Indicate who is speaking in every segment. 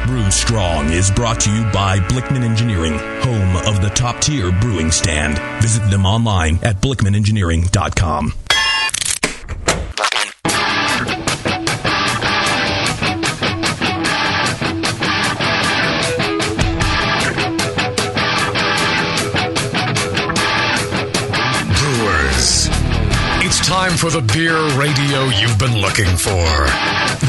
Speaker 1: Brew Strong is brought to you by Blickman Engineering, home of the top-tier brewing stand. Visit them online at blickmanengineering.com.
Speaker 2: Brewers, it's time for the beer radio you've been looking for.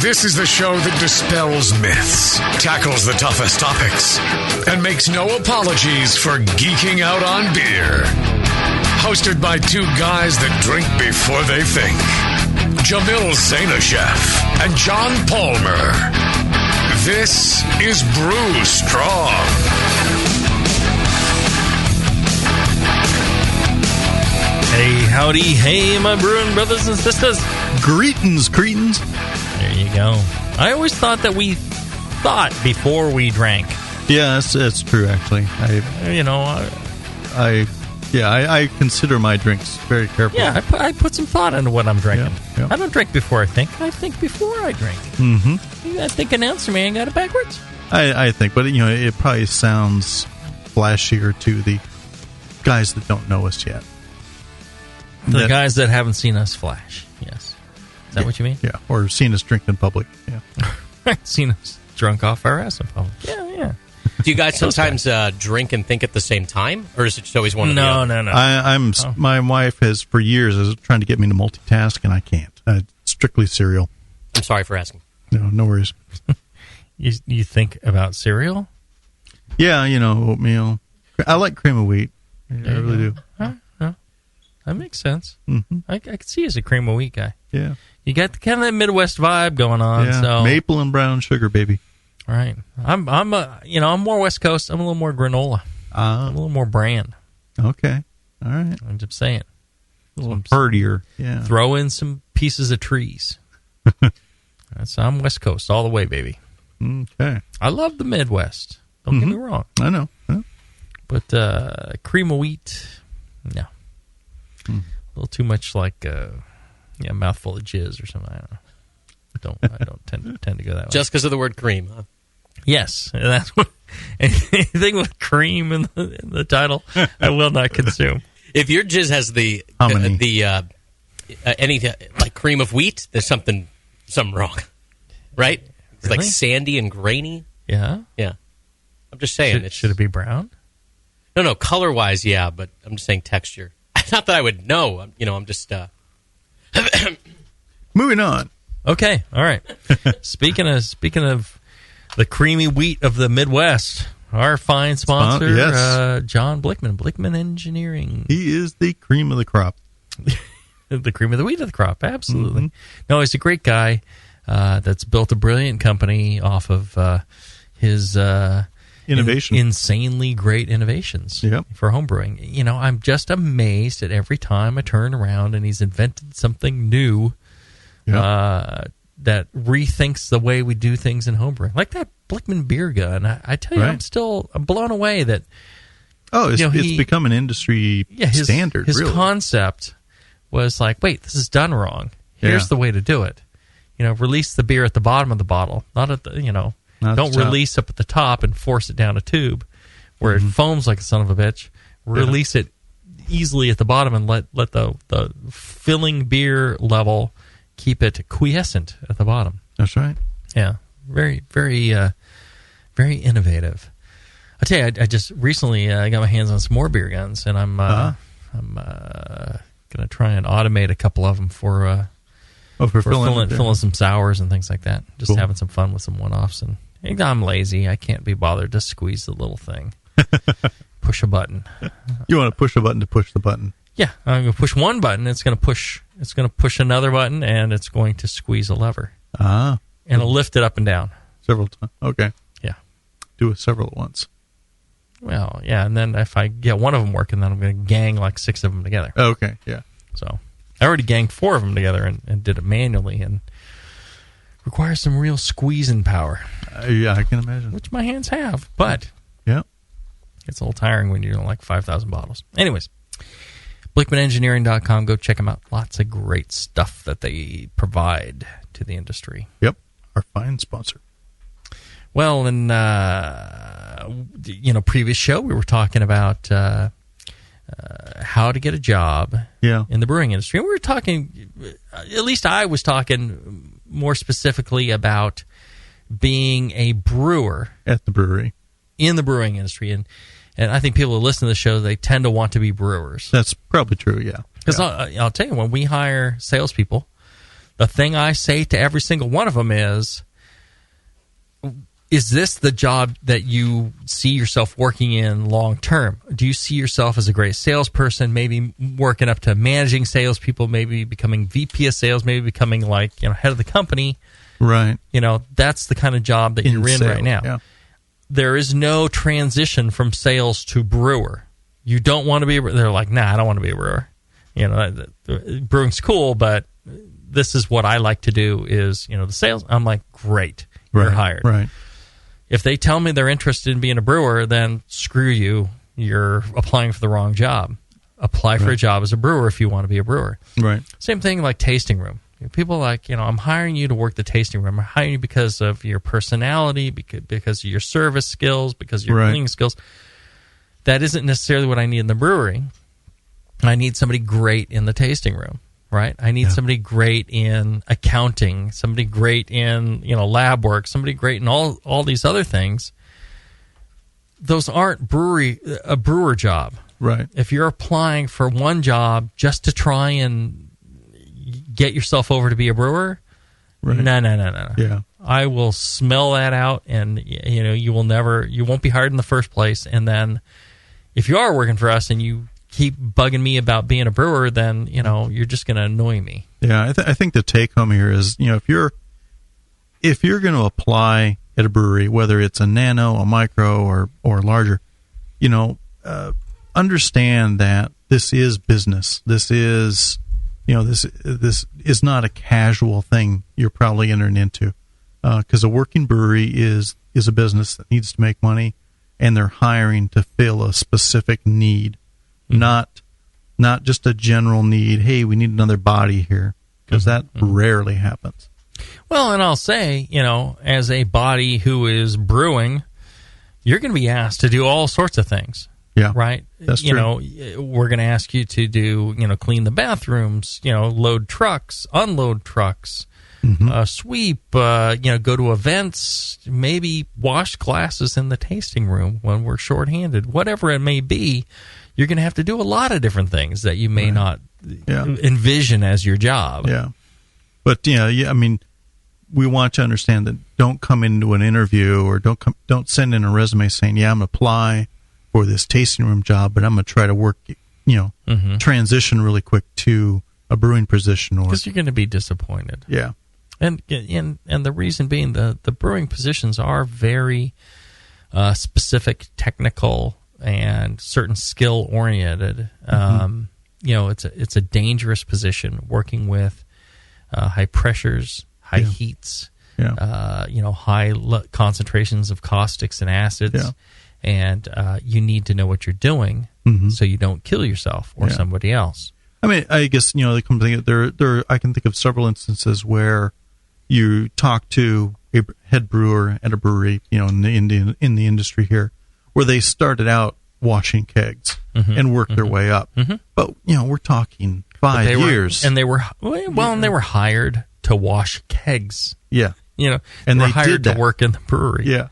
Speaker 2: This is the show that dispels myths, tackles the toughest topics, and makes no apologies for geeking out on beer. Hosted by two guys that drink before they think, Jamil and John Palmer. This is Brew Strong.
Speaker 3: Hey, howdy, hey, my brewing brothers and sisters.
Speaker 4: Greetings, cretins.
Speaker 3: There you go. I always thought that we thought before we drank.
Speaker 4: Yeah, that's true, actually. I consider my drinks very carefully.
Speaker 3: Yeah, I put some thought into what I'm drinking.
Speaker 4: Yeah.
Speaker 3: I don't drink before I think. I think before I drink.
Speaker 4: Mm-hmm.
Speaker 3: I think announcer man got it backwards.
Speaker 4: I think, but it probably sounds flashier to the guys that don't know us yet.
Speaker 3: The guys that haven't seen us flash, yes. Is that what you mean?
Speaker 4: Yeah, or seen us drink in public, yeah.
Speaker 3: Seen us drunk off our ass in public. Yeah.
Speaker 5: Do you guys sometimes drink and think at the same time? Or is it just always one or the other?
Speaker 3: No.
Speaker 4: My wife has, for years, is trying to get me to multitask, and I can't. Strictly cereal.
Speaker 5: I'm sorry for asking.
Speaker 4: No worries.
Speaker 3: You think about cereal?
Speaker 4: Yeah, oatmeal. I like cream of wheat. I really do.
Speaker 3: That makes sense.
Speaker 4: Mm-hmm.
Speaker 3: I can see you as a cream of wheat guy.
Speaker 4: Yeah.
Speaker 3: You got kind of that Midwest vibe going on.
Speaker 4: Yeah.
Speaker 3: So.
Speaker 4: Maple and brown sugar, baby.
Speaker 3: All right. I'm more West Coast. I'm a little more granola. I'm a little more bran.
Speaker 4: Okay. All right.
Speaker 3: I'm just saying.
Speaker 4: A little birdier. Yeah.
Speaker 3: Throw in some pieces of trees. I'm West Coast all the way, baby.
Speaker 4: Okay.
Speaker 3: I love the Midwest. Don't get me wrong.
Speaker 4: I know.
Speaker 3: But cream of wheat, no. A little too much like a mouthful of jizz or something. I don't know. I don't tend to go that way.
Speaker 5: Just because of the word cream, huh?
Speaker 3: Yes, and that's what anything with cream in the title, I will not consume.
Speaker 5: If your jizz has anything like cream of wheat, there's something wrong, right? It's
Speaker 3: Really?
Speaker 5: like sandy and grainy.
Speaker 3: Yeah.
Speaker 5: I'm just saying.
Speaker 3: Should it be brown?
Speaker 5: No, color wise, yeah, but I'm just saying texture. Not that I would know. I'm just.
Speaker 4: Moving on.
Speaker 3: Okay, all right. Speaking of the creamy wheat of the Midwest, our fine sponsor,
Speaker 4: yes.
Speaker 3: John Blickman Engineering.
Speaker 4: He is the cream of the crop.
Speaker 3: The cream of the wheat of the crop, absolutely. No, he's a great guy that's built a brilliant company off of his
Speaker 4: innovation,
Speaker 3: insanely great innovations for homebrewing. I'm just amazed at every time I turn around and he's invented something new that rethinks the way we do things in homebrewing, like that Blickman beer gun. I tell you, I'm blown away that.
Speaker 4: Oh, it's become an industry standard.
Speaker 3: His
Speaker 4: really.
Speaker 3: concept was like, wait, this is done wrong. Here's the way to do it. Release the beer at the bottom of the bottle, not at the don't release up at the top and force it down a tube where it foams like a son of a bitch. Release it easily at the bottom and let the filling beer level keep it quiescent at the bottom.
Speaker 4: That's right.
Speaker 3: Yeah. Very, very, very innovative. I tell you, I just recently got my hands on some more beer guns, and I'm going to try and automate a couple of them for filling some sours and things like that. Just having some fun with some one-offs. And I'm lazy. I can't be bothered to squeeze the little thing. Push a button.
Speaker 4: You want to push a button to push the button.
Speaker 3: Yeah, I'm going to push one button. It's going to push another button, and it's going to squeeze a lever. And it'll lift it up and down.
Speaker 4: Several times. Okay.
Speaker 3: Yeah.
Speaker 4: Do it several at once.
Speaker 3: Well, yeah, and then if I get one of them working, then I'm going to gang like 6 of them together.
Speaker 4: Okay, yeah.
Speaker 3: So I already ganged 4 of them together and did it manually, and requires some real squeezing power.
Speaker 4: Yeah, I can imagine.
Speaker 3: Which my hands have, but it's a little tiring when you're doing like 5,000 bottles. Anyways, BlickmanEngineering.com. Go check them out. Lots of great stuff that they provide to the industry.
Speaker 4: Yep, our fine sponsor.
Speaker 3: Well, in previous show we were talking about how to get a job in the brewing industry. And we were talking, at least I was talking more specifically about being a brewer
Speaker 4: at the brewery,
Speaker 3: in the brewing industry. And I think people who listen to the show, they tend to want to be brewers.
Speaker 4: That's probably true, yeah.
Speaker 3: Because I'll tell you, when we hire salespeople, the thing I say to every single one of them is this the job that you see yourself working in long term? Do you see yourself as a great salesperson, maybe working up to managing salespeople, maybe becoming VP of sales, maybe becoming head of the company?
Speaker 4: Right.
Speaker 3: That's the kind of job that you're in
Speaker 4: sales,
Speaker 3: right now.
Speaker 4: Yeah.
Speaker 3: There is no transition from sales to brewer. You don't want to be a brewer. They're like, nah, I don't want to be a brewer. Brewing's cool, but this is what I like to do is, the sales. I'm like, great, you're hired.
Speaker 4: Right.
Speaker 3: If they tell me they're interested in being a brewer, then screw you. You're applying for the wrong job. Apply for a job as a brewer if you want to be a brewer.
Speaker 4: Right.
Speaker 3: Same thing like tasting room. People like, I'm hiring you to work the tasting room. I'm hiring you because of your personality, because of your service skills, because of your cleaning skills. That isn't necessarily what I need in the brewery. I need somebody great in the tasting room, right? I need somebody great in accounting, somebody great in, lab work, somebody great in all these other things. Those aren't a brewer job.
Speaker 4: Right.
Speaker 3: If you're applying for one job just to try and get yourself over to be a brewer, no.
Speaker 4: Yeah.
Speaker 3: I will smell that out, and you won't be hired in the first place. And then if you are working for us and you keep bugging me about being a brewer, then you're just going to annoy me.
Speaker 4: Yeah, I think the take home here is if you're going to apply at a brewery, whether it's a nano, a micro, or larger, understand that this is business. This is this is not a casual thing you're probably entering into, because a working brewery is a business that needs to make money, and they're hiring to fill a specific need. Not just a general need. Hey, we need another body here, because that rarely happens.
Speaker 3: Well, and I'll say, as a body who is brewing, you're going to be asked to do all sorts of things.
Speaker 4: Yeah,
Speaker 3: right.
Speaker 4: That's true.
Speaker 3: We're going to ask you to do, clean the bathrooms, load trucks, unload trucks, sweep, go to events, maybe wash glasses in the tasting room when we're shorthanded, whatever it may be. You're going to have to do a lot of different things that you may not envision as your job.
Speaker 4: Yeah. But, I mean, we want you to understand that don't come into an interview or don't send in a resume saying, I'm going to apply for this tasting room job, but I'm going to try to work, transition really quick to a brewing position.
Speaker 3: Because you're going to be disappointed.
Speaker 4: Yeah.
Speaker 3: And the reason being the brewing positions are very specific, technical, and certain skill oriented. It's a dangerous position working with high pressures, high heats, high concentrations of caustics and acids, and you need to know what you're doing so you don't kill yourself or somebody else. I
Speaker 4: mean, I guess the company there. I can think of several instances where you talk to a head brewer at a brewery, in the industry here, where they started out washing kegs and worked their way up. But we're talking 5 years,
Speaker 3: and they were hired to wash kegs.
Speaker 4: Yeah,
Speaker 3: and they were hired to work in the brewery.
Speaker 4: Yeah,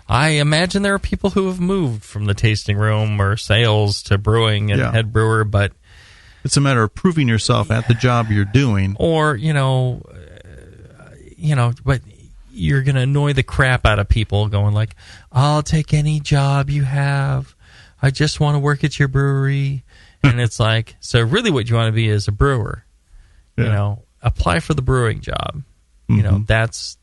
Speaker 3: I imagine there are people who have moved from the tasting room or sales to brewing and head brewer, but
Speaker 4: it's a matter of proving yourself at the job you're doing,
Speaker 3: or but you're going to annoy the crap out of people going like, I'll take any job you have. I just want to work at your brewery. And it's like, so really what you want to be is a brewer. Apply for the brewing job. That's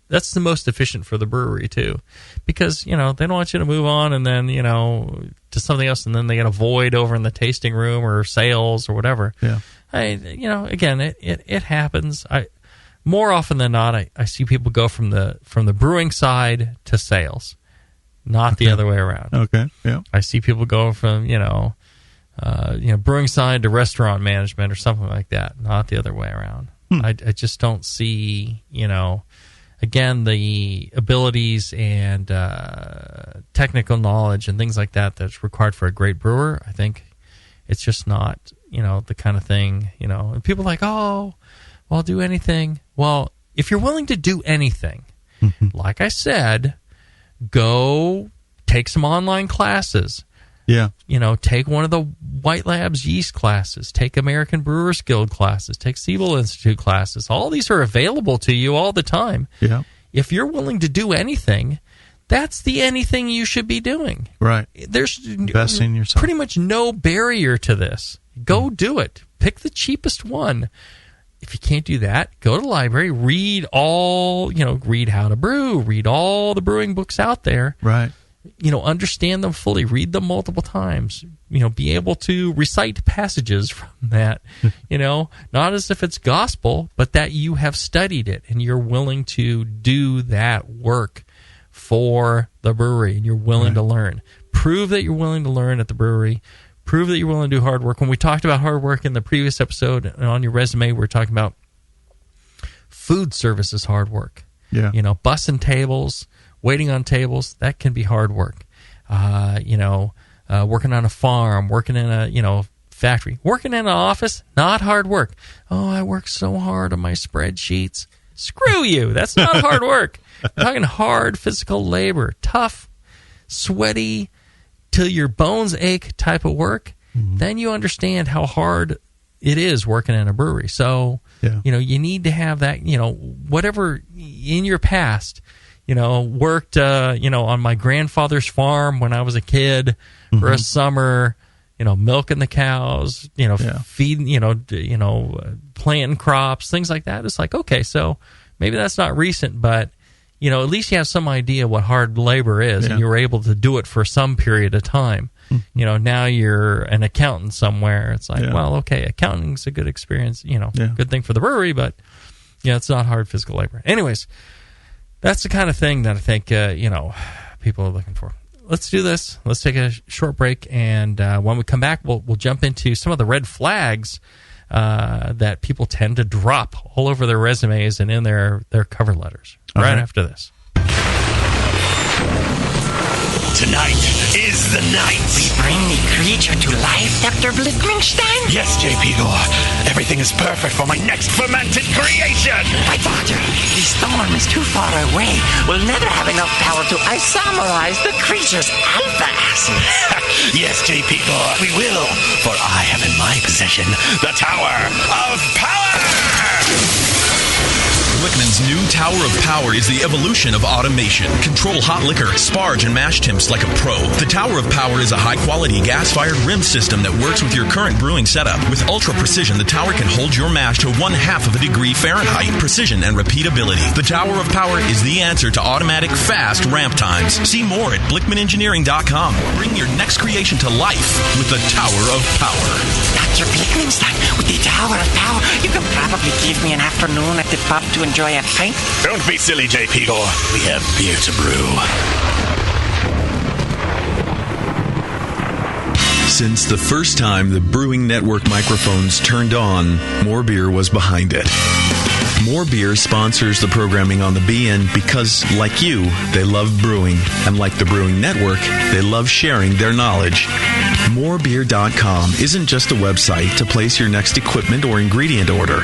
Speaker 3: the most efficient for the brewery too. Because, they don't want you to move on and then, to something else, and then they get a void over in the tasting room or sales or whatever.
Speaker 4: Yeah.
Speaker 3: Again, it happens. More often than not, I see people go from the brewing side to sales, not the other way around.
Speaker 4: Okay, yeah.
Speaker 3: I see people go from brewing side to restaurant management or something like that, not the other way around. I just don't see again, the abilities and technical knowledge and things like that that's required for a great brewer, I think it's just not, the kind of thing, and people are like, oh, well, I'll do anything. Well, if you're willing to do anything, like I said, go take some online classes.
Speaker 4: Yeah.
Speaker 3: Take one of the White Labs yeast classes, take American Brewers Guild classes, take Siebel Institute classes. All these are available to you all the time.
Speaker 4: Yeah.
Speaker 3: If you're willing to do anything, that's the anything you should be doing.
Speaker 4: Right.
Speaker 3: There's
Speaker 4: invest in yourself.
Speaker 3: Pretty much no barrier to this. Go do it. Pick the cheapest one. If you can't do that, go to the library, read read how to brew, read all the brewing books out there.
Speaker 4: Right.
Speaker 3: Understand them fully, read them multiple times, be able to recite passages from that, not as if it's gospel, but that you have studied it and you're willing to do that work for the brewery and you're willing to learn. Prove that you're willing to learn at the brewery. Prove that you're willing to do hard work. When we talked about hard work in the previous episode on your resume, we were talking about food service is hard work.
Speaker 4: Yeah.
Speaker 3: Bussing tables, waiting on tables, that can be hard work. Working on a farm, working in a, factory. Working in an office, not hard work. Oh, I work so hard on my spreadsheets. Screw you. That's not hard work. I'm talking hard physical labor, tough, sweaty, till your bones ache type of work. Then you understand how hard it is working in a brewery. So, you need to have that, whatever in your past, worked, on my grandfather's farm when I was a kid for a summer, milking the cows, feeding, planting crops, things like that. It's like, okay, so maybe that's not recent, but, at least you have some idea what hard labor is and you were able to do it for some period of time. Now you're an accountant somewhere. It's like, well, okay, accounting's a good experience, good thing for the brewery, but, it's not hard physical labor. Anyways, that's the kind of thing that I think, people are looking for. Let's do this. Let's take a short break, and when we come back, we'll jump into some of the red flags that people tend to drop all over their resumes and in their cover letters. Right after this.
Speaker 6: Tonight is the night.
Speaker 7: We bring the creature to life, Dr. Blickmanstein?
Speaker 6: Yes, J.P. Gore. Everything is perfect for my next fermented creation.
Speaker 7: My doctor, the storm is too far away. We'll never have enough power to isomerize the creature's alpha acid.
Speaker 6: Yes, J.P. Gore, we will. For I have in my possession the Tower of Power.
Speaker 1: Blickman's new Tower of Power is the evolution of automation. Control hot liquor, sparge, and mash temps like a pro. The Tower of Power is a high-quality gas-fired rim system that works with your current brewing setup. With ultra-precision, the tower can hold your mash to 1/2 of a degree Fahrenheit. Precision and repeatability. The Tower of Power is the answer to automatic, fast ramp times. See more at BlickmanEngineering.com. Bring your next creation to life with the Tower of Power.
Speaker 7: Dr. Blickmanstein, with the Tower of Power, you can probably give me an afternoon at the pub to enjoy a pint.
Speaker 6: Don't be silly, J.P. Gore. We have beer to brew.
Speaker 8: Since the first time the Brewing Network microphones turned on, More Beer was behind it. More Beer sponsors the programming on the BN because, like you, they love brewing. And like the Brewing Network, they love sharing their knowledge. Morebeer.com isn't just a website to place your next equipment or ingredient order.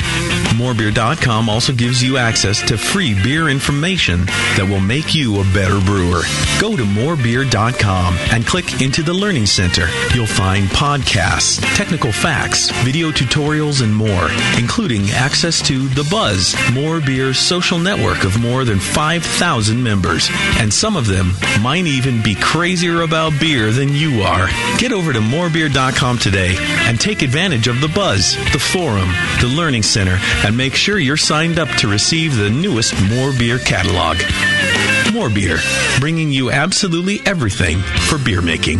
Speaker 8: Morebeer.com also gives you access to free beer information that will make you a better brewer. Go to morebeer.com and click into the Learning Center. You'll find podcasts, technical facts, video tutorials, and more, including access to The Buzz, More Beer's social network of more than 5,000 members. And some of them might even be crazier about beer than you are. Get over to morebeer.com today and take advantage of The Buzz, the forum, the Learning Center, and make sure you're signed up to receive the newest More Beer catalog. More Beer, bringing you absolutely everything for beer making.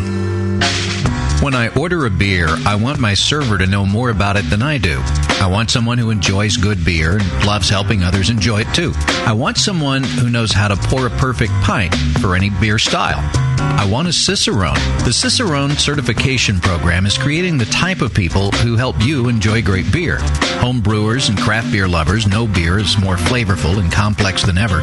Speaker 9: When I order a beer, I want my server to know more about it than I do. I want someone who enjoys good beer and loves helping others enjoy it too. I want someone who knows how to pour a perfect pint for any beer style. I want a Cicerone. The Cicerone certification program is creating the type of people who help you enjoy great beer. Home brewers and craft beer lovers know beer is more flavorful and complex than ever,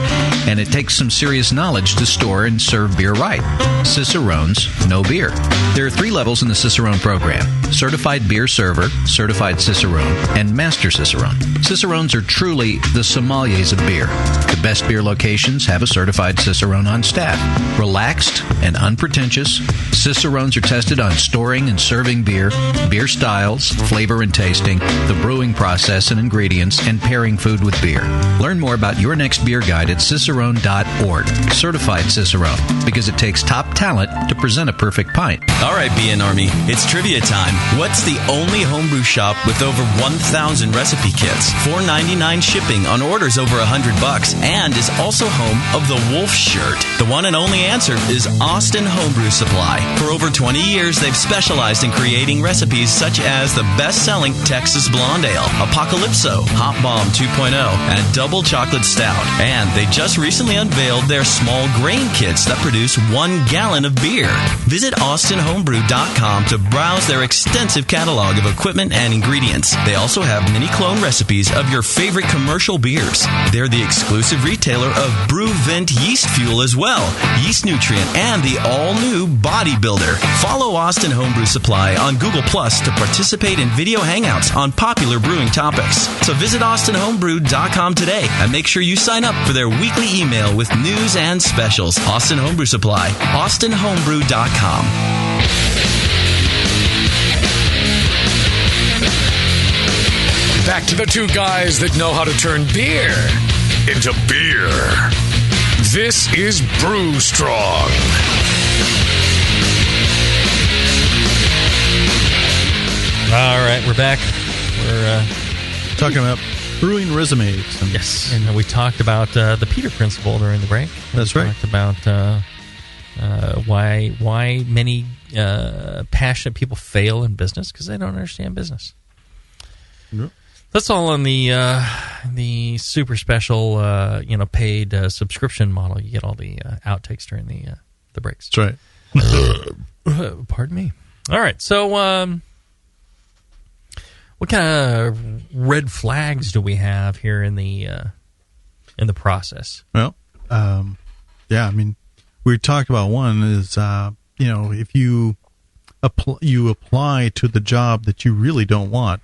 Speaker 9: and it takes some serious knowledge to store and serve beer right. Cicerones know beer. There are 3 levels in the Cicerone program: Certified Beer Server, Certified Cicerone, and Master Cicerone. Cicerones are truly the sommeliers of beer. The best beer locations have a certified Cicerone on staff. Relaxed and unpretentious, Cicerones are tested on storing and serving beer, beer styles, flavor and tasting, the brewing process and ingredients, and pairing food with beer. Learn more about your next beer guide at cicerone.org. Certified Cicerone, because it takes top talent to present a perfect pint.
Speaker 1: All right, BN Army, it's trivia time. What's the only homebrew shop with over 1,000 recipe kits, $4.99 shipping on orders over $100, and is also home of the Wolf Shirt? The one and only answer is Austin Homebrew Supply. For over 20 years, they've specialized in creating recipes such as the best-selling Texas Blonde Ale, Apocalypso, Hop Bomb 2.0, and Double Chocolate Stout. And they just recently unveiled their small grain kits that produce 1 gallon of beer. Visit AustinHomebrew.com to browse their extensive catalog of equipment and ingredients. They also have mini clone recipes of your favorite commercial beers. They're the exclusive retailer of BrewVent yeast fuel as well, yeast nutrient, and the all-new Bodybuilder. Follow Austin Homebrew Supply on Google Plus to participate in video hangouts on popular brewing topics. So visit AustinHomebrew.com today and make sure you sign up for their weekly email with news and specials. Austin Homebrew Supply, AustinHomebrew.com.
Speaker 2: Back to the 2 guys that know how to turn beer into beer. This is Brew Strong.
Speaker 3: All right, we're back. We're
Speaker 4: talking about brewing resumes.
Speaker 3: Yes, and we talked about the Peter Principle during the break.
Speaker 4: That's right.
Speaker 3: We talked about why many passionate people fail in business because they don't understand business.
Speaker 4: Yep.
Speaker 3: That's all on the super special, paid subscription model. You get all the outtakes during the breaks.
Speaker 4: That's right.
Speaker 3: Pardon me. All right. So, what kind of red flags do we have here in the process?
Speaker 4: Well, yeah. I mean, we talked about one is if you apply to the job that you really don't want.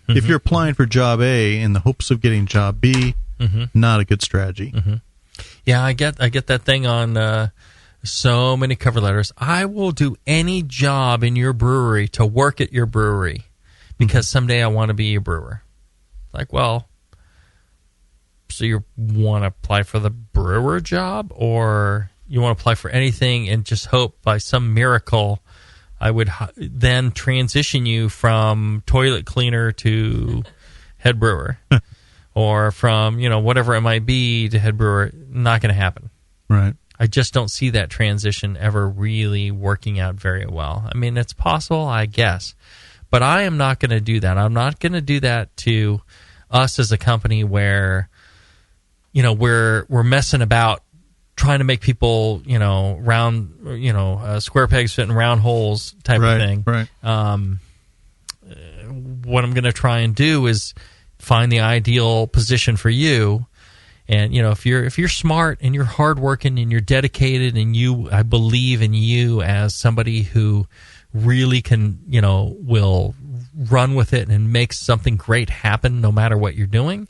Speaker 4: If you're applying for job A in the hopes of getting job B, not a good strategy.
Speaker 3: Mm-hmm. Yeah, I get that thing on so many cover letters. I will do any job in your brewery to work at your brewery because someday I want to be a brewer. Like, well, so you want to apply for the brewer job, or you want to apply for anything and just hope by some miracle I would then transition you from toilet cleaner to head brewer, or from whatever it might be to head brewer. Not going to happen.
Speaker 4: Right.
Speaker 3: I just don't see that transition ever really working out very well. I mean, it's possible, I guess, but I am not going to do that. I'm not going to do that to us as a company where we're messing about trying to make people, round, square pegs fit in round holes type of thing.
Speaker 4: Right.
Speaker 3: What I'm going to try and do is find the ideal position for you. And, if you're smart and you're hardworking and you're dedicated and I believe in you as somebody who really can, will run with it and make something great happen no matter what you're doing,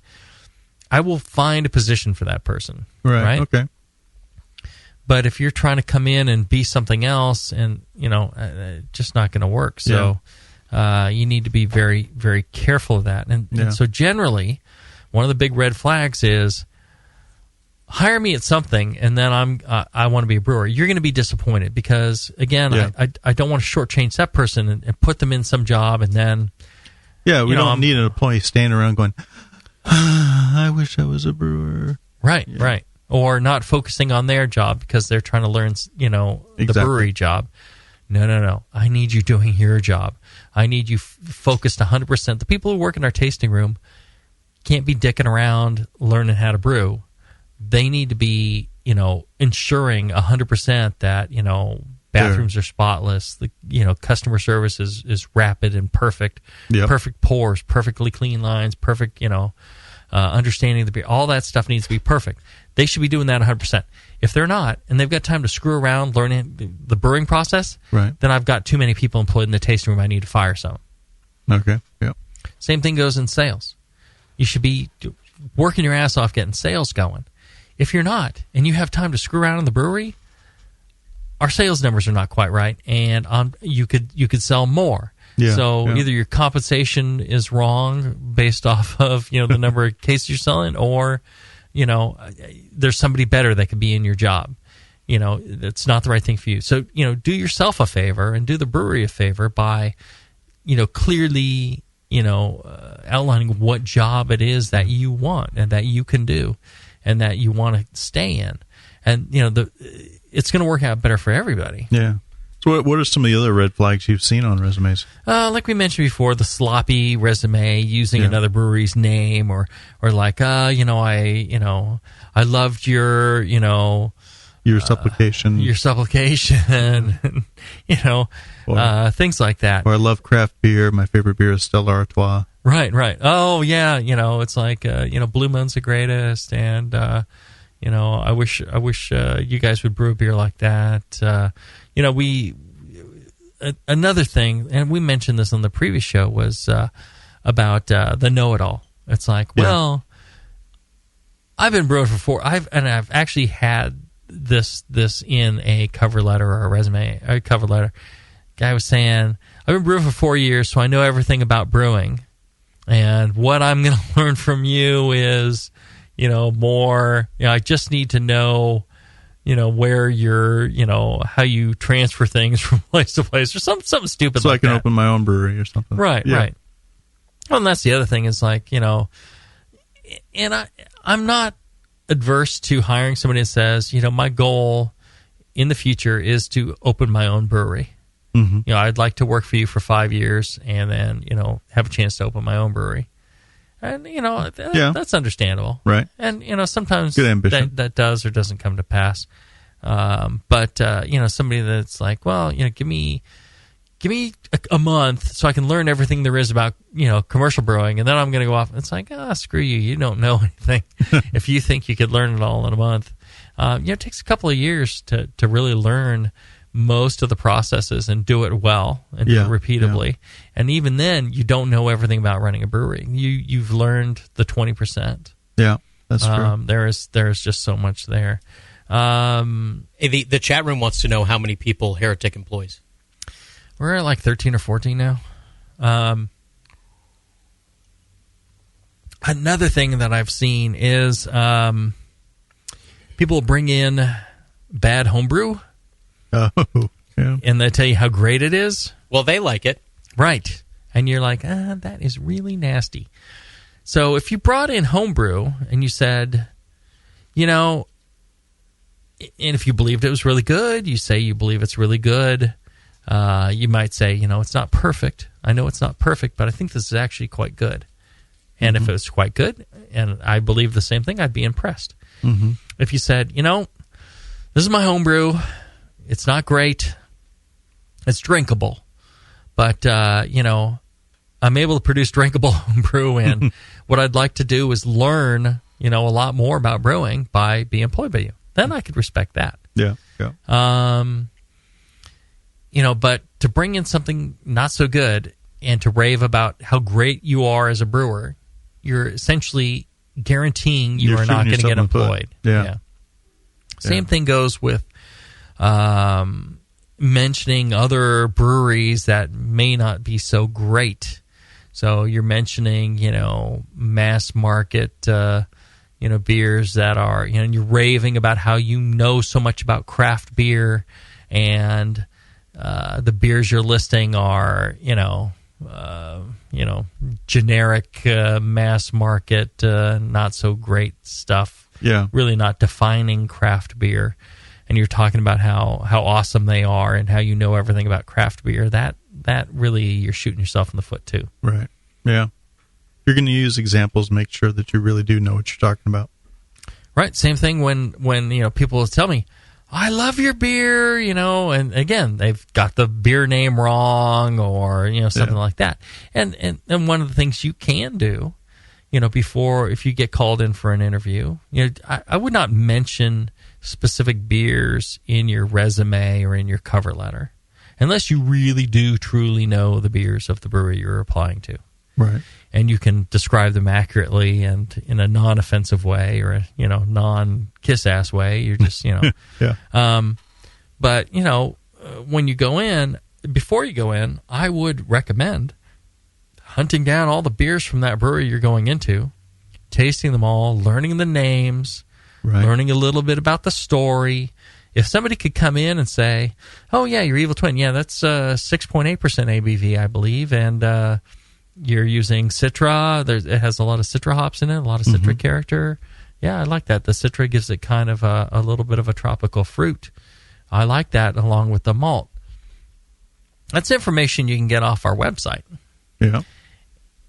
Speaker 3: I will find a position for that person. Right?
Speaker 4: Okay.
Speaker 3: But if you're trying to come in and be something else, and just not going to work. So you need to be very, very careful of that. And so generally, one of the big red flags is hire me at something, and then I want to be a brewer. You're going to be disappointed because again, I don't want to shortchange that person and put them in some job, and then
Speaker 4: we don't need an employee standing around going, I wish I was a brewer.
Speaker 3: Right. Right. Or not focusing on their job because they're trying to learn, the brewery job. No. I need you doing your job. I need you focused 100%. The people who work in our tasting room can't be dicking around learning how to brew. They need to be ensuring 100% that, bathrooms are spotless, the, customer service is rapid and perfect, perfect pours, perfectly clean lines, perfect, understanding of the beer, all that stuff needs to be perfect. They should be doing that 100%. If they're not, and they've got time to screw around learning the brewing process, then I've got too many people employed in the tasting room. I need to fire some.
Speaker 4: Okay, yeah.
Speaker 3: Same thing goes in sales. You should be working your ass off getting sales going. If you're not, and you have time to screw around in the brewery, our sales numbers are not quite right, and you could sell more. Either your compensation is wrong based off of the number of cases you're selling, or there's somebody better that could be in your job. It's not the right thing for you. So do yourself a favor and do the brewery a favor by clearly outlining what job it is that you want and that you can do and that you want to stay in, and it's going to work out better for everybody.
Speaker 4: Yeah. So what are some of the other red flags you've seen on resumes?
Speaker 3: Like we mentioned before, the sloppy resume, using another brewery's name, or like, I loved your supplication. Your supplication, things like that.
Speaker 4: Or I love craft beer. My favorite beer is Stella Artois.
Speaker 3: Right. Oh, yeah, it's like, Blue Moon's the greatest, and, I wish you guys would brew a beer like that. Another thing, and we mentioned this on the previous show, was about the know-it-all. It's like, well, I've been brewing for I've actually had this in a cover letter or a resume, a cover letter. Guy was saying, I've been brewing for 4 years, so I know everything about brewing, and what I'm going to learn from you is, more. I just need to know, where you're, how you transfer things from place to place, or something stupid
Speaker 4: so
Speaker 3: like that.
Speaker 4: So I can open my own brewery or something.
Speaker 3: Right. Well, and that's the other thing is like, and I'm not adverse to hiring somebody that says, my goal in the future is to open my own brewery. Mm-hmm. I'd like to work for you for 5 years and then, have a chance to open my own brewery. And, that's understandable.
Speaker 4: Right.
Speaker 3: And, sometimes
Speaker 4: good ambition.
Speaker 3: That does or doesn't come to pass. But somebody that's like, well, give me a month so I can learn everything there is about, commercial brewing, and then I'm going to go off. It's like, screw you. You don't know anything. If you think you could learn it all in a month. It takes a couple of years to really learn most of the processes and do it well and do it repeatably. Yeah. And even then, you don't know everything about running a brewery. You've learned the 20%.
Speaker 4: Yeah, that's true.
Speaker 3: There's just so much there.
Speaker 5: The chat room wants to know how many people Heretic employs.
Speaker 3: We're at like 13 or 14 now. Another thing that I've seen is people bring in bad homebrew.
Speaker 4: Oh, yeah.
Speaker 3: And they tell you how great it is.
Speaker 5: Well, they like it.
Speaker 3: Right. And you're like, that is really nasty. So if you brought in homebrew and you said, and if you believed it was really good, you say you believe it's really good. You might say, it's not perfect. I know it's not perfect, but I think this is actually quite good. And if it was quite good, and I believe the same thing, I'd be impressed. Mm-hmm. If you said, this is my homebrew. It's not great. It's drinkable. But, I'm able to produce drinkable homebrew, and what I'd like to do is learn, a lot more about brewing by being employed by you. Then I could respect that.
Speaker 4: Yeah.
Speaker 3: But to bring in something not so good and to rave about how great you are as a brewer, you're essentially guaranteeing you are not going to get employed.
Speaker 4: Yeah.
Speaker 3: Same thing goes with mentioning other breweries that may not be so great. So you're mentioning, mass market, beers that are, you're raving about how you know so much about craft beer, and the beers you're listing are, generic mass market, not so great stuff.
Speaker 4: Yeah.
Speaker 3: Really not defining craft beer. And you're talking about how awesome they are and how you know everything about craft beer. That really, you're shooting yourself in the foot too.
Speaker 4: Right. Yeah. You're going to use examples, make sure that you really do know what you're talking about.
Speaker 3: Right. Same thing when people will tell me, I love your beer, and again, they've got the beer name wrong or, something like that. And one of the things you can do, before, if you get called in for an interview, I would not mention specific beers in your resume or in your cover letter unless you really do truly know the beers of the brewery you're applying to.
Speaker 4: Right.
Speaker 3: And you can describe them accurately and in a non-offensive way or a, non-kiss-ass way. You're just,
Speaker 4: Yeah.
Speaker 3: But, when you go in, before you go in, I would recommend hunting down all the beers from that brewery you're going into, tasting them all, learning the names,
Speaker 4: Right.
Speaker 3: learning a little bit about the story. If somebody could come in and say, oh, yeah, your Evil Twin, yeah, that's 6.8% ABV, I believe, and you're using Citra. It has a lot of Citra hops in it, a lot of citric character. Yeah, I like that. The Citra gives it kind of a little bit of a tropical fruit. I like that along with the malt. That's information you can get off our website.
Speaker 4: Yeah.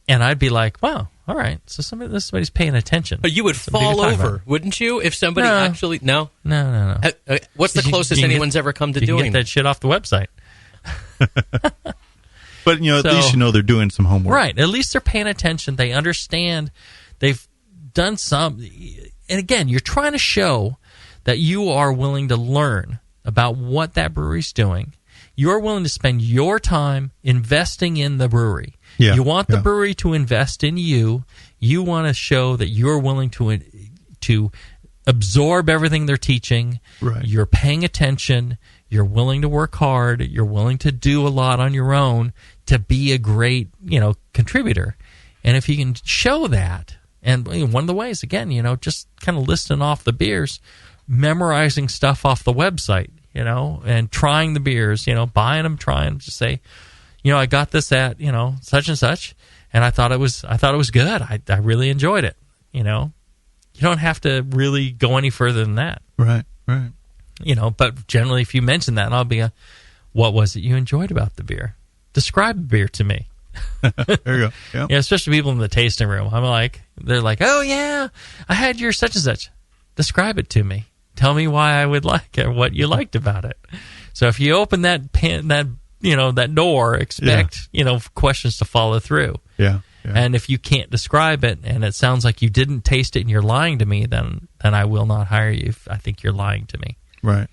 Speaker 3: And I'd be like, wow, all right, so somebody's paying attention.
Speaker 5: But you would fall over, wouldn't you, if somebody actually... No?
Speaker 3: No.
Speaker 5: What's the closest anyone's ever come to doing
Speaker 3: You can get that shit off the website.
Speaker 4: But, at least they're doing some homework.
Speaker 3: Right. At least they're paying attention. They understand. They've done some... And again, you're trying to show that you are willing to learn about what that brewery's doing. You're willing to spend your time investing in the brewery.
Speaker 4: Yeah,
Speaker 3: you want the brewery to invest in you. You want to show that you're willing to absorb everything they're teaching.
Speaker 4: Right.
Speaker 3: You're paying attention. You're willing to work hard. You're willing to do a lot on your own to be a great, contributor. And if you can show that, and one of the ways, again, just kind of listing off the beers, memorizing stuff off the website, and trying the beers, buying them, trying them, just say, I got this at, such and such, and I thought it was good. I really enjoyed it. You don't have to really go any further than that.
Speaker 4: Right.
Speaker 3: But generally, if you mention that, I'll be what was it you enjoyed about the beer? Describe the beer to me.
Speaker 4: There you go.
Speaker 3: Yeah, especially people in the tasting room. They're like, oh yeah, I had your such and such. Describe it to me. Tell me why I would like it, what you liked about it. So if you open that door, expect questions to follow through.
Speaker 4: Yeah.
Speaker 3: And if you can't describe it, and it sounds like you didn't taste it, and you're lying to me, then I will not hire you. If I think you're lying to me.
Speaker 4: Right.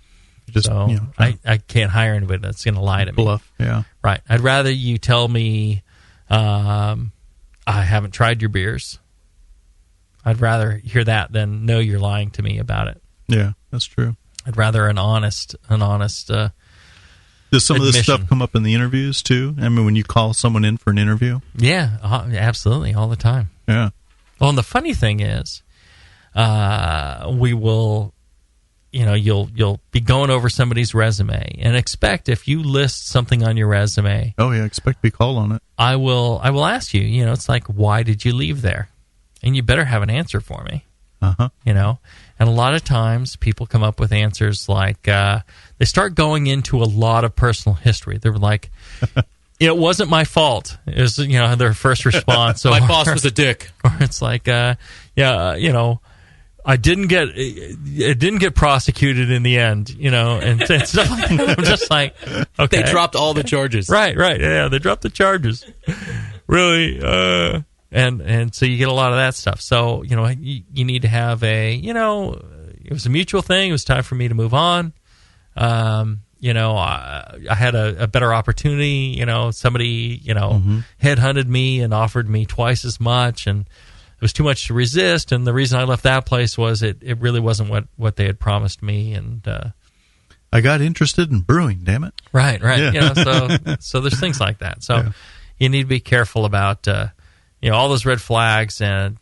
Speaker 4: Just
Speaker 3: I can't hire anybody that's going to lie to me.
Speaker 4: Bluff. Yeah.
Speaker 3: Right. I'd rather you tell me I haven't tried your beers. I'd rather hear that than know you're lying to me about it.
Speaker 4: Yeah, that's true.
Speaker 3: I'd rather an honest.
Speaker 4: Does some of this stuff come up in the interviews too? I mean, when you call someone in for an interview?
Speaker 3: Yeah, absolutely, all the time.
Speaker 4: Yeah.
Speaker 3: Well, and the funny thing is, we will, you'll be going over somebody's resume and expect if you list something on your resume.
Speaker 4: Oh yeah, expect to be called on it.
Speaker 3: I will ask you. It's like, why did you leave there? And you better have an answer for me. And a lot of times people come up with answers like they start going into a lot of personal history. They're like, it wasn't my fault. It was, their first response.
Speaker 5: My boss was a dick.
Speaker 3: Or it's like, it didn't get prosecuted in the end, and stuff like that. I'm just like, okay.
Speaker 5: They dropped all the charges.
Speaker 3: Right. Yeah, they dropped the charges. Really, And so you get a lot of that stuff. So, you need to have it was a mutual thing. It was time for me to move on. I had a better opportunity. Somebody, headhunted me and offered me twice as much, and it was too much to resist. And the reason I left that place was it really wasn't what they had promised me. And
Speaker 4: I got interested in brewing, damn it.
Speaker 3: Right.
Speaker 4: Yeah.
Speaker 3: So there's things like that. So you need to be careful about all those red flags and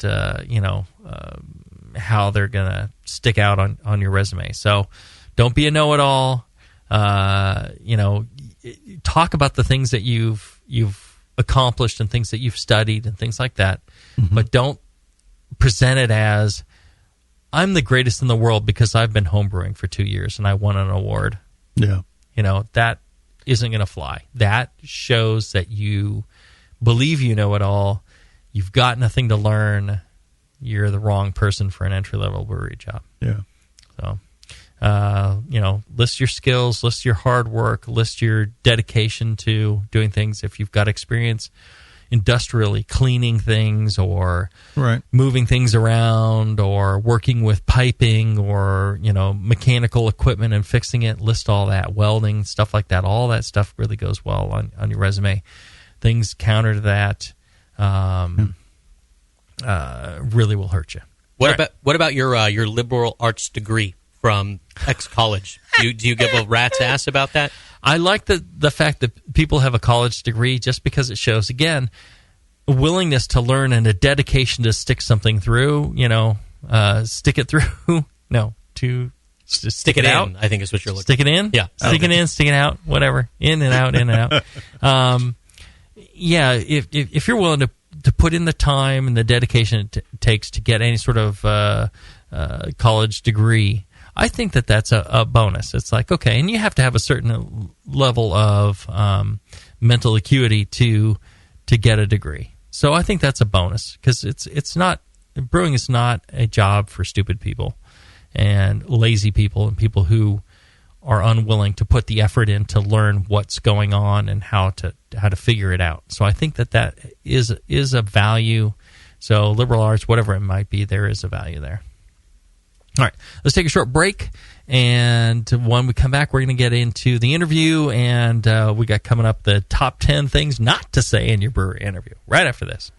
Speaker 3: how they're gonna stick out on your resume. So don't be a know-it-all. Talk about the things that you've accomplished and things that you've studied and things like that. Mm-hmm. But don't present it as I'm the greatest in the world because I've been homebrewing for 2 years and I won an award.
Speaker 4: Yeah,
Speaker 3: that isn't gonna fly. That shows that you believe you know it all. You've got nothing to learn, you're the wrong person for an entry-level brewery job.
Speaker 4: Yeah.
Speaker 3: So, list your skills, list your hard work, list your dedication to doing things. If you've got experience industrially cleaning things or moving things around or working with piping or, mechanical equipment and fixing it, list all that, welding, stuff like that. All that stuff really goes well on your resume. Things counter to that really will hurt you.
Speaker 5: What about your liberal arts degree from ex-college? Do you give a rat's ass about that?
Speaker 3: I like the fact that people have a college degree just because it shows, again, a willingness to learn and a dedication to stick something through, stick it through. No, to stick it out.
Speaker 5: I think is what you're looking for.
Speaker 3: Stick it in?
Speaker 5: Yeah.
Speaker 3: Stick it in, stick it out, whatever. In and out, in and out. If you're willing to put in the time and the dedication it takes to get any sort of college degree, I think that's a bonus. It's like, okay, and you have to have a certain level of mental acuity to get a degree. So I think that's a bonus because it's not, brewing is not a job for stupid people and lazy people and people who are unwilling to put the effort in to learn what's going on and how to figure it out. So I think that is a value. So liberal arts, whatever it might be, there is a value there. All right, let's take a short break, and when we come back, we're going to get into the interview, and we got coming up the top 10 things not to say in your brewery interview, right after this.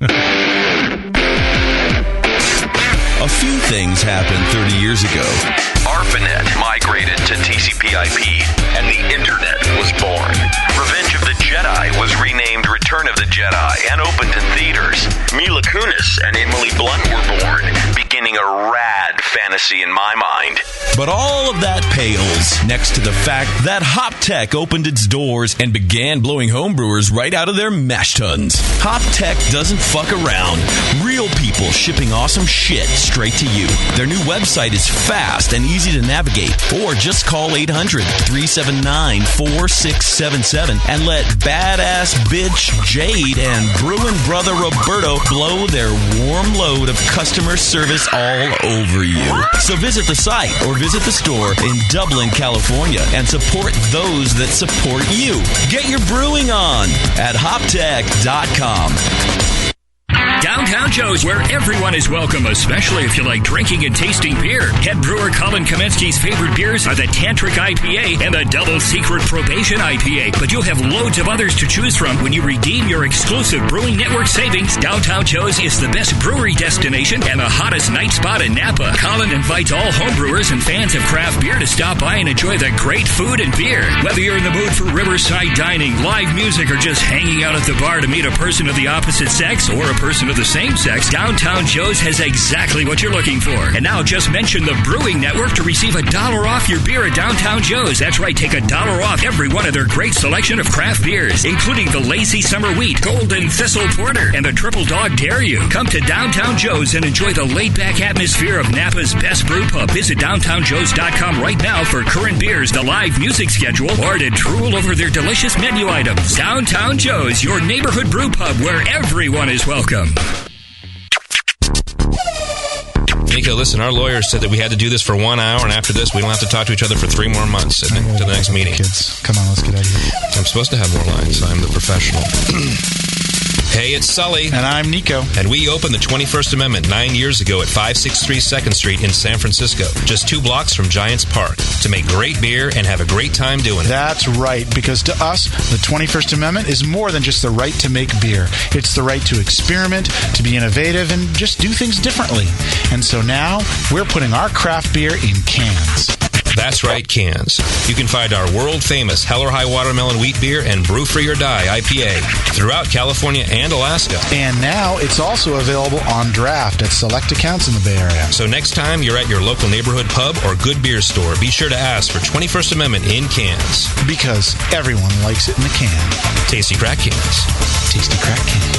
Speaker 8: A few things happened 30 years ago.
Speaker 1: ARPANET migrated to TCP/IP, and the Internet was born. Revenge of the Jedi was renamed Return of the Jedi and opened in theaters. Mila Kunis and Emily Blunt were born, beginning a rad fantasy in my mind.
Speaker 8: But all of that pales next to the fact that HopTech opened its doors and began blowing homebrewers right out of their mash tuns. HopTech doesn't fuck around. Real people shipping awesome shit straight to you. Their new website is fast and easy to navigate. Or just call 800-379-4677 and let badass bitch Jade and Bruin brother Roberto blow their warm load of customer service all over you. So visit the site or visit the store in Dublin, California and support those that support you. Get your brewing on at hoptech.com.
Speaker 10: Downtown Joe's, where everyone is welcome, especially if you like drinking and tasting beer. Head brewer Colin Kamensky's favorite beers are the Tantric IPA and the Double Secret Probation IPA. But you'll have loads of others to choose from when you redeem your exclusive Brewing Network savings. Downtown Joe's is the best brewery destination and the hottest night spot in Napa. Colin invites all homebrewers and fans of craft beer to stop by and enjoy the great food and beer. Whether you're in the mood for riverside dining, live music, or just hanging out at the bar to meet a person of the opposite sex or a person of the same sex, Downtown Joe's has exactly what you're looking for. And now just mention the Brewing Network to receive $1 off your beer at Downtown Joe's. That's right, take $1 off every one of their great selection of craft beers, including the Lazy Summer Wheat, Golden Thistle Porter, and the Triple Dog Dare You. Come to Downtown Joe's and enjoy the laid-back atmosphere of Napa's best brew pub. Visit downtownjoes.com right now for current beers, the live music schedule, or to drool over their delicious menu items. Downtown Joe's, your neighborhood brew pub where everyone is welcome.
Speaker 11: Nico, listen, our lawyers said that we had to do this for 1 hour, and after this, we don't have to talk to each other for 3 more months to the next meeting.
Speaker 12: Kids, come on, let's get out of here.
Speaker 11: I'm supposed to have more lines. I'm the professional. Hey, it's Sully.
Speaker 12: And I'm Nico.
Speaker 11: And we opened the 21st Amendment 9 years ago at 563 2nd Street in San Francisco, just 2 blocks from Giants Park, to make great beer and have a great time doing it.
Speaker 12: That's right, because to us, the 21st Amendment is more than just the right to make beer. It's the right to experiment, to be innovative, and just do things differently. And so now, we're putting our craft beer in cans.
Speaker 11: That's right, cans. You can find our world-famous Hell or High Watermelon Wheat Beer and Brew Free or Die IPA throughout California and Alaska.
Speaker 12: And now it's also available on draft at select accounts in the Bay Area.
Speaker 11: So next time you're at your local neighborhood pub or good beer store, be sure to ask for 21st Amendment in cans.
Speaker 12: Because everyone likes it in the can.
Speaker 11: Tasty crack cans.
Speaker 12: Tasty crack can.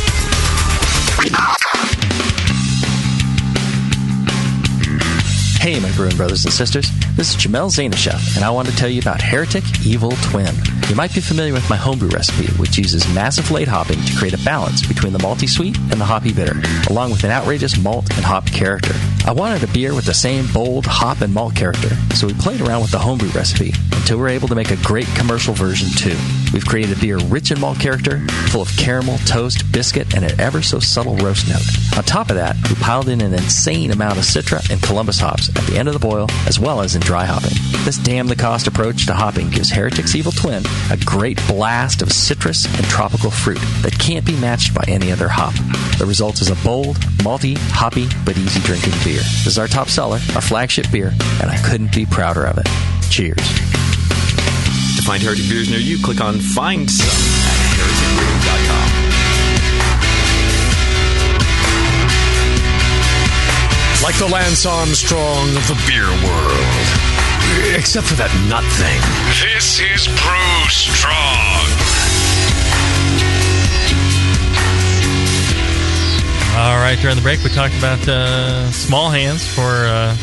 Speaker 13: Hey, my brewing brothers and sisters. This is Jamel Zanishev, and I want to tell you about Heretic Evil Twin.
Speaker 14: You might be familiar with my homebrew recipe, which uses massive late hopping to create a balance between the malty sweet and the hoppy bitter, along with an outrageous malt and hop character. I wanted a beer with the same bold hop and malt character, so we played around with the homebrew recipe until we were able to make a great commercial version too. We've created a beer rich in malt character, full of caramel, toast, biscuit, and an ever so subtle roast note. On top of that, we piled in an insane amount of Citra and Columbus hops at the end of the boil, as well as in dry hopping. This damn-the-cost approach to hopping gives Heretic's Evil Twin a great blast of citrus and tropical fruit that can't be matched by any other hop. The result is a bold, malty, hoppy, but easy-drinking beer. This is our top seller, our flagship beer, and I couldn't be prouder of it. Cheers.
Speaker 8: To find Heretic beers near you, click on Find Some at hereticbrewing.com.
Speaker 2: Like the Lance Armstrong of the beer world. Except for that nut thing.
Speaker 10: This is Brew Strong.
Speaker 3: All right, during the break, we talked about small hands for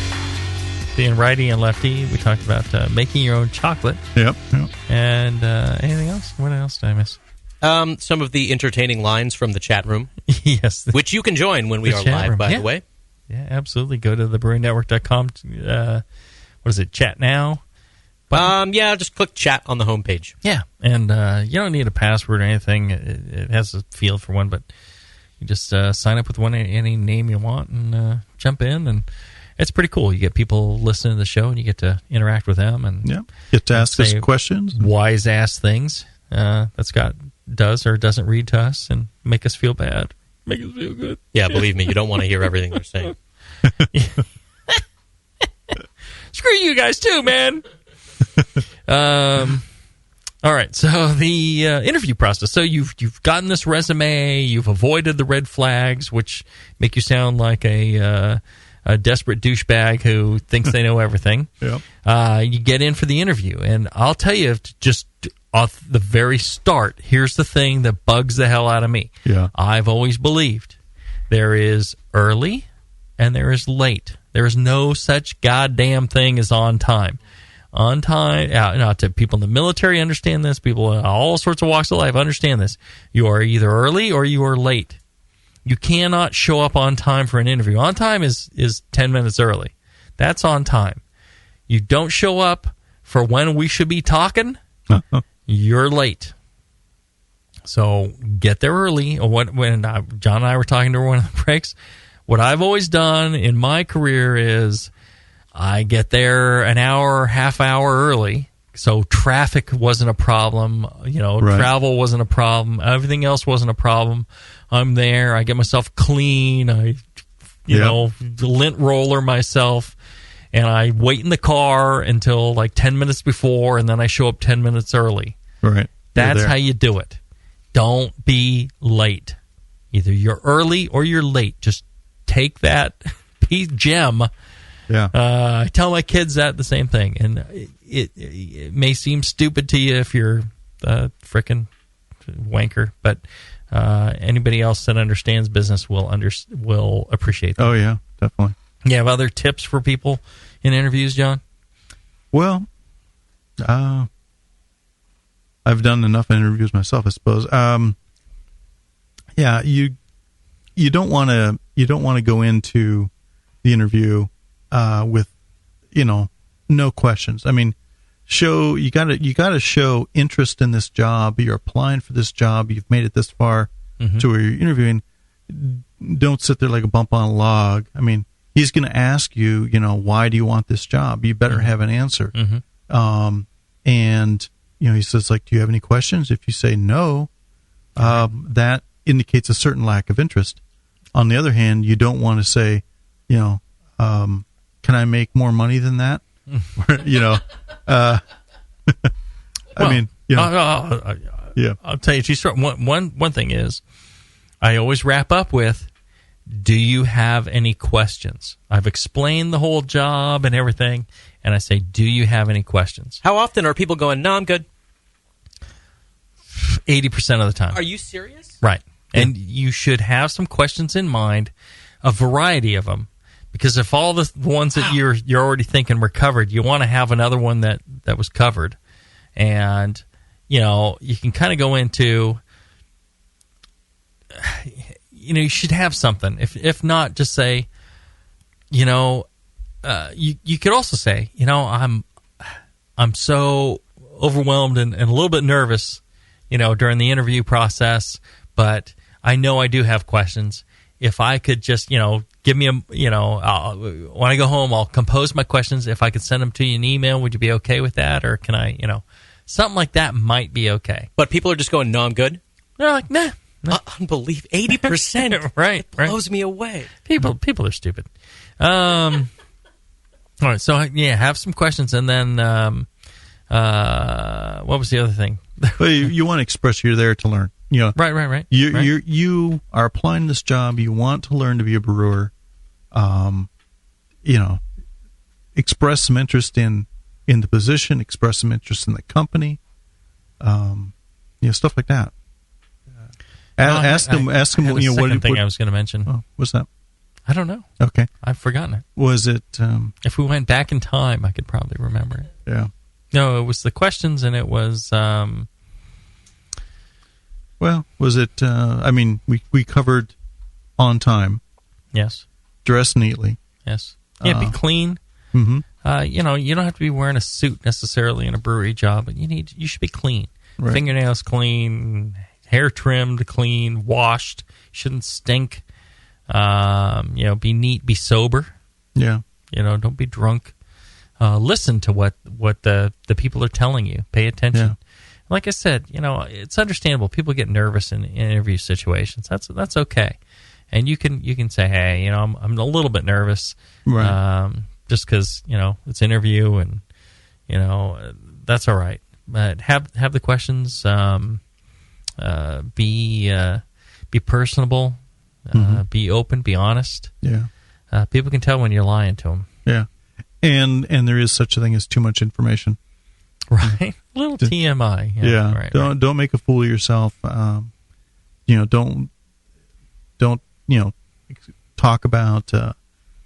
Speaker 3: being righty and lefty. We talked about making your own chocolate.
Speaker 4: Yep.
Speaker 3: And anything else? What else did I miss?
Speaker 5: Some of the entertaining lines from the chat room.
Speaker 3: Yes.
Speaker 5: Which you can join when we are live, by the way.
Speaker 3: Yeah, absolutely. Go to thebrewingnetwork.com. What is it, chat now?
Speaker 5: Yeah, just click chat on the homepage.
Speaker 3: Yeah, and you don't need a password or anything. It has a field for one, but you just sign up with any name you want and jump in, and it's pretty cool. You get people listening to the show, and you get to interact with them, and
Speaker 4: get to ask us questions,
Speaker 3: wise-ass things that Scott does or doesn't read to us, and make us feel bad. Make us feel good.
Speaker 5: Yeah, believe me, you don't want to hear everything they're saying.
Speaker 3: Screw you guys too, man. All right, so the interview process. So you've gotten this resume, you've avoided the red flags, which make you sound like a desperate douchebag who thinks they know everything. You get in for the interview, and I'll tell you, just off the very start, here's the thing that bugs the hell out of me. I've always believed there is early and there is late. There is no such goddamn thing as on time. On time, to people in the military understand this. People in all sorts of walks of life understand this. You are either early or you are late. You cannot show up on time for an interview. On time is 10 minutes early. That's on time. You don't show up for when we should be talking, you're late. So get there early. When John and I were talking during one of the breaks, what I've always done in my career is I get there an hour, half hour early, so traffic wasn't a problem. Travel wasn't a problem. Everything else wasn't a problem. I'm there. I get myself clean. I, lint roller myself, and I wait in the car until like 10 minutes before, and then I show up 10 minutes early.
Speaker 4: Right.
Speaker 3: That's how you do it. Don't be late. Either you're early or you're late. Just take that gem. I tell my kids that the same thing, and it may seem stupid to you if you're a frickin' wanker, but anybody else that understands business will appreciate that.
Speaker 4: Oh yeah, definitely.
Speaker 3: You have other tips for people in interviews, John?
Speaker 4: Well, I've done enough interviews myself, I suppose. You don't want to go into the interview with no questions. I mean, you got to show interest in this job. You're applying for this job. You've made it this far to where you're interviewing. Don't sit there like a bump on a log. I mean, he's going to ask you, why do you want this job? You better have an answer. And he says, like, do you have any questions? If you say no, that indicates a certain lack of interest. On the other hand, you don't want to say, can I make more money than that?
Speaker 3: I'll tell you, one thing is, I always wrap up with, do you have any questions? I've explained the whole job and everything, and I say, do you have any questions?
Speaker 5: How often are people going, no, I'm good?
Speaker 3: 80% of the time.
Speaker 5: Are you serious?
Speaker 3: Right. And you should have some questions in mind, a variety of them, because if all the ones that you're already thinking were covered, you want to have another one that was covered. And you can kind of go into, you should have something. If not, just say, you could also say, I'm so overwhelmed and a little bit nervous, during the interview process, but I know I do have questions. If I could just, give me when I go home, I'll compose my questions. If I could send them to you in email, would you be okay with that? Or can I, something like that might be okay.
Speaker 5: But people are just going, no, I'm good.
Speaker 3: They're like, nah.
Speaker 5: Unbelievable. 80%.
Speaker 3: Right.
Speaker 5: Blows me away.
Speaker 3: People are stupid. All right. So have some questions, and then what was the other thing?
Speaker 4: Well, you want to express you're there to learn.
Speaker 3: Right.
Speaker 4: You are applying this job. You want to learn to be a brewer. Express some interest in the position. Express some interest in the company. Stuff like that. Ask them. What
Speaker 3: thing I was going to mention.
Speaker 4: Oh, what's that?
Speaker 3: I don't know.
Speaker 4: Okay,
Speaker 3: I've forgotten it.
Speaker 4: Was it?
Speaker 3: If we went back in time, I could probably remember it.
Speaker 4: Yeah.
Speaker 3: No, it was the questions, and it was.
Speaker 4: Well, was it? We covered on time.
Speaker 3: Yes.
Speaker 4: Dress neatly.
Speaker 3: Yes. Yeah, be clean.
Speaker 4: Mm-hmm.
Speaker 3: You don't have to be wearing a suit necessarily in a brewery job, but you should be clean.
Speaker 4: Right.
Speaker 3: Fingernails clean, hair trimmed, clean, washed. Shouldn't stink. Be neat, be sober.
Speaker 4: Yeah.
Speaker 3: Don't be drunk. Listen to what the people are telling you. Pay attention.
Speaker 4: Yeah.
Speaker 3: Like I said, it's understandable. People get nervous in interview situations. That's okay, and you can say, hey, I'm a little bit nervous,
Speaker 4: right?
Speaker 3: Just because it's an interview, and that's all right. But have the questions. Be personable. Be open. Be honest.
Speaker 4: Yeah.
Speaker 3: People can tell when you're lying to them.
Speaker 4: Yeah, and there is such a thing as too much information.
Speaker 3: Right, a little TMI.
Speaker 4: Yeah,
Speaker 3: right,
Speaker 4: don't make a fool of yourself. Don't talk about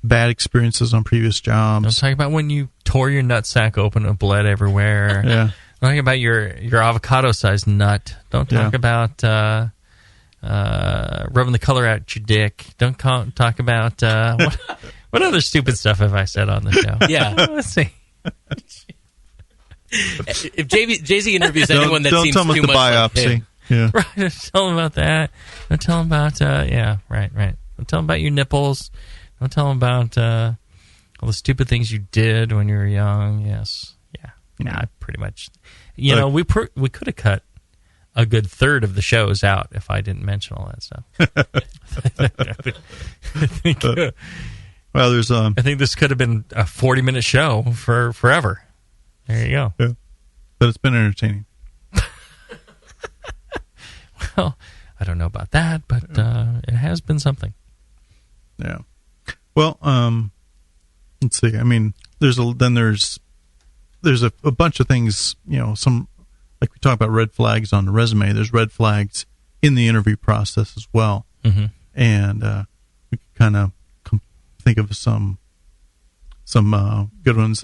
Speaker 4: bad experiences on previous jobs.
Speaker 3: Don't talk about when you tore your nutsack open and bled everywhere.
Speaker 4: Yeah.
Speaker 3: Don't talk about your avocado-sized nut. Don't talk about rubbing the color out your dick. Don't talk about what other stupid stuff have I said on the show?
Speaker 5: Yeah,
Speaker 3: let's see.
Speaker 5: If Jay-Z interviews anyone that seems
Speaker 4: tell
Speaker 5: too
Speaker 4: the
Speaker 5: much
Speaker 4: biopsy.
Speaker 5: like him.
Speaker 4: Yeah.
Speaker 3: Right, don't tell them about that. Don't tell them about right. Don't tell them about your nipples. Don't tell them about all the stupid things you did when you were young. Yes, yeah, pretty much. We could have cut a good third of the shows out if I didn't mention all that stuff.
Speaker 4: Well,
Speaker 3: I think this could have been a 40-minute show for forever. There you go.
Speaker 4: Yeah. But it's been entertaining.
Speaker 3: Well, I don't know about that, but it has been something.
Speaker 4: Yeah. Well, let's see. I mean, there's a bunch of things. Some, like we talk about red flags on the resume. There's red flags in the interview process as well, and we can kind of think of some good ones.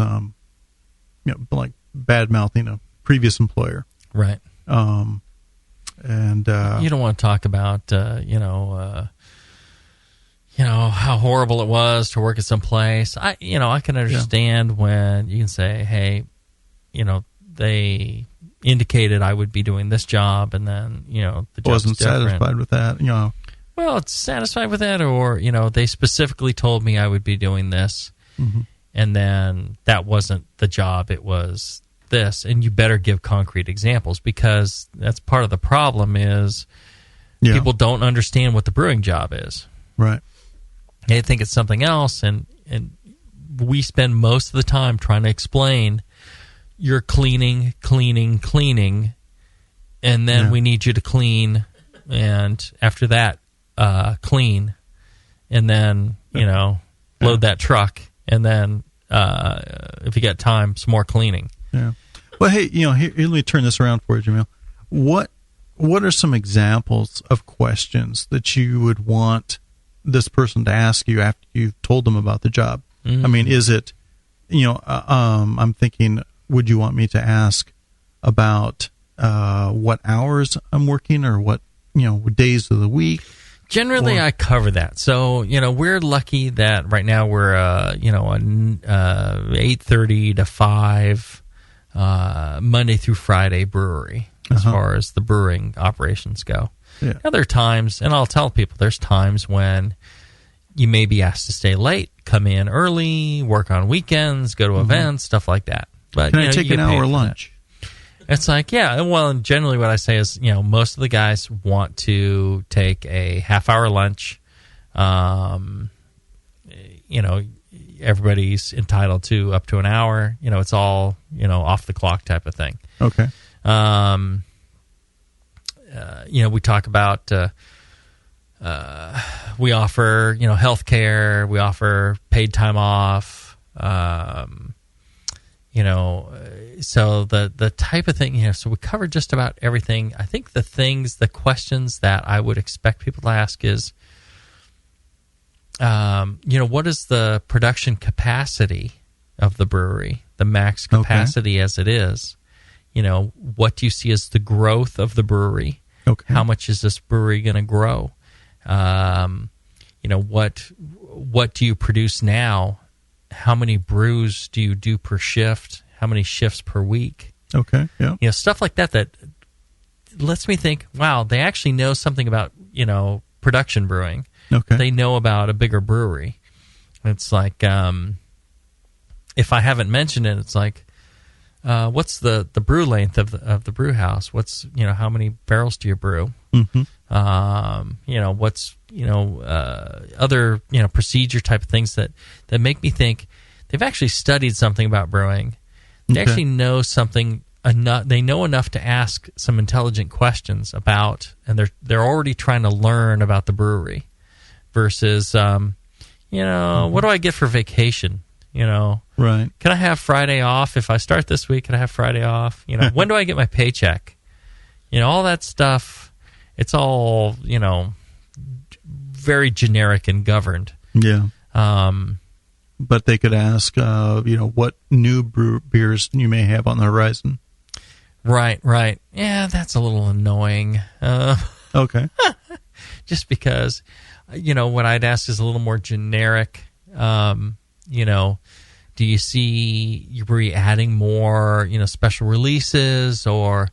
Speaker 4: Like bad mouthing a previous employer,
Speaker 3: right?
Speaker 4: And
Speaker 3: you don't want to talk about how horrible it was to work at some place. I can understand when you can say, hey, they indicated I would be doing this job, and then the job
Speaker 4: wasn't satisfied with that.
Speaker 3: Well, it's satisfied with that, or they specifically told me I would be doing this. And then that wasn't the job, it was this. And you better give concrete examples, because that's part of the problem is people don't understand what the brewing job is.
Speaker 4: Right.
Speaker 3: They think it's something else, and we spend most of the time trying to explain you're cleaning, and then we need you to clean, and after that, clean, and then, load that truck. And then, if you got time, some more cleaning.
Speaker 4: Yeah. Well, hey, here, let me turn this around for you, Jamil. What are some examples of questions that you would want this person to ask you after you've told them about the job? I mean, is it, I'm thinking, would you want me to ask about what hours I'm working or what, days of the week?
Speaker 3: Generally, I cover that. So, we're lucky that right now we're, 8:30 to 5, Monday through Friday brewery as far as the brewing operations go.
Speaker 4: Yeah.
Speaker 3: Now, there are times, and I'll tell people, there's times when you may be asked to stay late, come in early, work on weekends, go to events, stuff like that. But
Speaker 4: can I take an hour lunch?
Speaker 3: It's like, yeah, well, and generally what I say is, most of the guys want to take a half-hour lunch. Everybody's entitled to up to an hour. It's all, off the clock type of thing.
Speaker 4: Okay.
Speaker 3: We talk about, we offer, health care, we offer paid time off, so the type of thing, so we cover just about everything. I think the questions that I would expect people to ask is, what is the production capacity of the brewery, the max capacity as it is? What do you see as the growth of the brewery?
Speaker 4: Okay.
Speaker 3: How much is this brewery going to grow? What do you produce now? How many brews do you do per shift? How many shifts per week?
Speaker 4: Okay, yeah.
Speaker 3: Stuff like that lets me think, wow, they actually know something about, production brewing.
Speaker 4: Okay.
Speaker 3: They know about a bigger brewery. It's like, if I haven't mentioned it, it's like, what's the brew length of the brew house? What's, how many barrels do you brew?
Speaker 4: Mm-hmm.
Speaker 3: What's, other, procedure type of things that make me think they've actually studied something about brewing. They actually know something enough. They know enough to ask some intelligent questions about, and they're already trying to learn about the brewery versus, what do I get for vacation?
Speaker 4: Right.
Speaker 3: Can I have Friday off? If I start this week, can I have Friday off? When do I get my paycheck? All that stuff, it's all, very generic and governed.
Speaker 4: Yeah. But they could ask, what new beers you may have on the horizon.
Speaker 3: Right. Yeah, that's a little annoying.
Speaker 4: Okay.
Speaker 3: Just because, what I'd ask is a little more generic. Do you see your brewery adding more, special releases, or,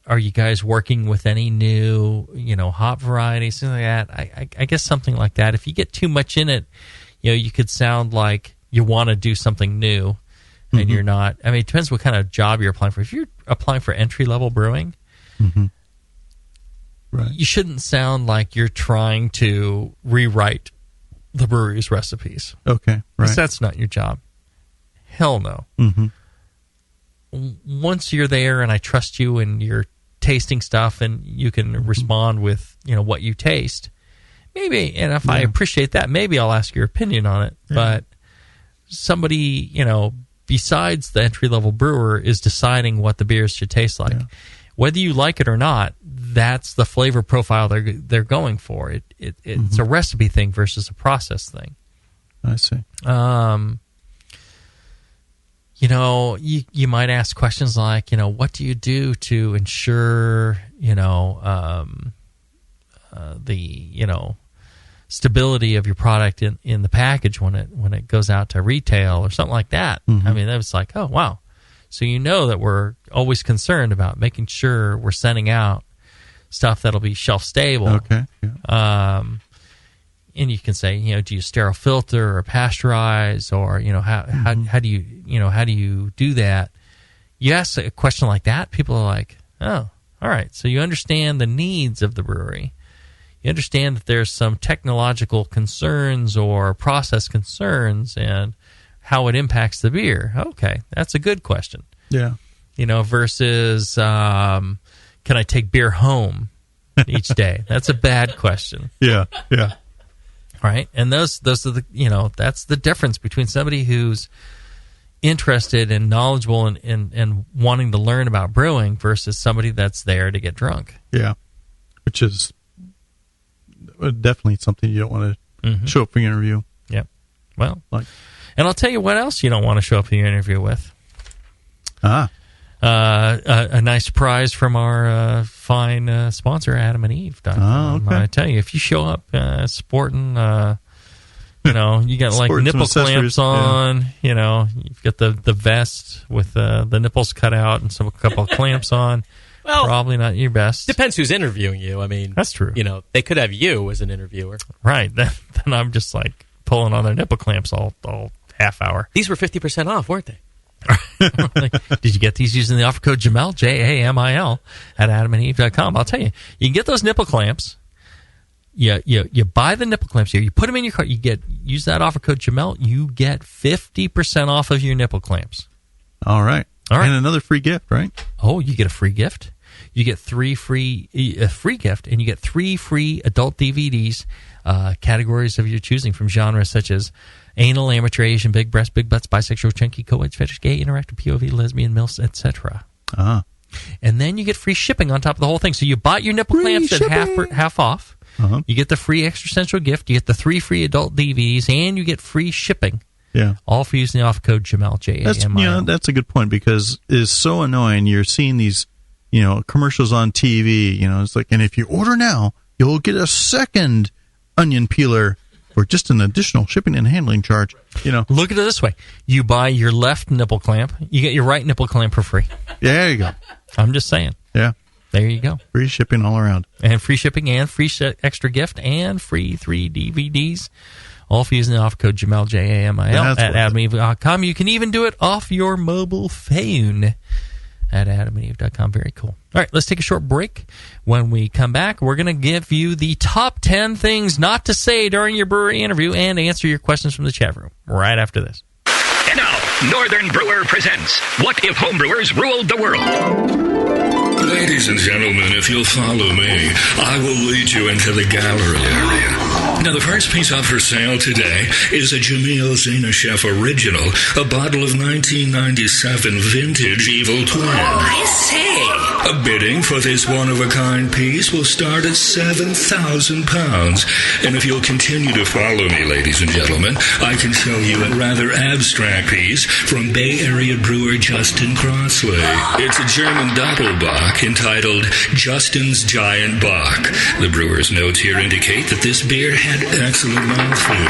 Speaker 3: are you guys working with any new, hop varieties, things like that? I guess something like that. If you get too much in it, you could sound like you want to do something new, and you're not. I mean, it depends what kind of job you're applying for. If you're applying for entry-level brewing,
Speaker 4: right,
Speaker 3: you shouldn't sound like you're trying to rewrite the brewery's recipes.
Speaker 4: Okay, right.
Speaker 3: Because that's not your job. Hell no.
Speaker 4: Mm-hmm.
Speaker 3: Once you're there and I trust you and you're tasting stuff and you can respond with, what you taste, maybe, and if I appreciate that, maybe I'll ask your opinion on it. Yeah. But somebody, besides the entry-level brewer is deciding what the beers should taste like. Yeah. Whether you like it or not, that's the flavor profile they're going for. It's a recipe thing versus a process thing.
Speaker 4: I see.
Speaker 3: You might ask questions like, what do you do to ensure, the, stability of your product in the package when it goes out to retail or something like that. I mean, that was like, oh, wow. So that we're always concerned about making sure we're sending out stuff that'll be shelf stable.
Speaker 4: Okay. Yeah.
Speaker 3: And you can say, do you sterile filter or pasteurize, or how do you do that? You ask a question like that, people are like, oh, all right. So you understand the needs of the brewery. You understand that there's some technological concerns or process concerns and how it impacts the beer. Okay, that's a good question.
Speaker 4: Yeah.
Speaker 3: Versus can I take beer home each day? That's a bad question.
Speaker 4: Yeah.
Speaker 3: Right? And those are the, that's the difference between somebody who's interested and knowledgeable and wanting to learn about brewing versus somebody that's there to get drunk.
Speaker 4: Yeah. Which is definitely something you don't want to show up for your interview.
Speaker 3: Yep. Well, and I'll tell you what else you don't want to show up for your interview with. a nice prize from our fine sponsor, Adam and Eve.
Speaker 4: Oh, okay.
Speaker 3: I tell you, if you show up sporting, you got like nipple clamps on, you've got the vest with the nipples cut out and a couple of clamps on. Well, probably not your best.
Speaker 5: Depends who's interviewing you. I mean,
Speaker 3: that's true.
Speaker 5: They could have you as an interviewer.
Speaker 3: Right. Then I'm just like pulling on their nipple clamps all half hour.
Speaker 5: These were 50% off, weren't they?
Speaker 3: Did you get these using the offer code Jamil, Jamil, at adamandeve.com? I'll tell you, you can get those nipple clamps. You buy the nipple clamps here. You put them in your cart. Use that offer code Jamil. You get 50% off of your nipple clamps.
Speaker 4: All right. And another free gift, right?
Speaker 3: Oh, you get a free gift. You get a free gift, and you get 3 free adult DVDs, categories of your choosing from genres such as anal, amateur, Asian, big breast, big butts, bisexual, chunky, co-ed, fetish, gay, interactive, POV, lesbian, MILFs, etc. And then you get free shipping on top of the whole thing. So you bought your nipple clamps at half off. You get the free extra central gift. You get the 3 free adult DVDs, and you get free shipping.
Speaker 4: Yeah,
Speaker 3: all for using the offer code Jamil, Jamil.
Speaker 4: That's a good point, because it's so annoying. You're seeing these, commercials on TV. It's like, and if you order now, you'll get a second onion peeler for just an additional shipping and handling charge.
Speaker 3: Look at it this way: you buy your left nipple clamp, you get your right nipple clamp for free.
Speaker 4: Yeah, there you go.
Speaker 3: I'm just saying.
Speaker 4: Yeah.
Speaker 3: There you go.
Speaker 4: Free shipping all around.
Speaker 3: And free shipping and free extra gift and free 3 DVDs. All for using the offer code Jamil, Jamil, at adamandeve.com. You can even do it off your mobile phone at adamandeve.com. Very cool. All right, let's take a short break. When we come back, we're going to give you the top 10 things not to say during your brewery interview and answer your questions from the chat room right after this.
Speaker 10: And now, Northern Brewer presents What If Homebrewers Ruled the World?
Speaker 15: Ladies and gentlemen, if you'll follow me, I will lead you into the gallery area. Now, the first piece up for sale today is a Jamil Zainasheff original, a bottle of 1997 vintage Evil Twin.
Speaker 10: I say.
Speaker 15: A bidding for this one-of-a-kind piece will start at £7,000. And if you'll continue to follow me, ladies and gentlemen, I can show you a rather abstract piece from Bay Area brewer Justin Crossley. It's a German Doppelbock entitled Justin's Giant Bock. The brewer's notes here indicate that this beer had excellent mouthfeel.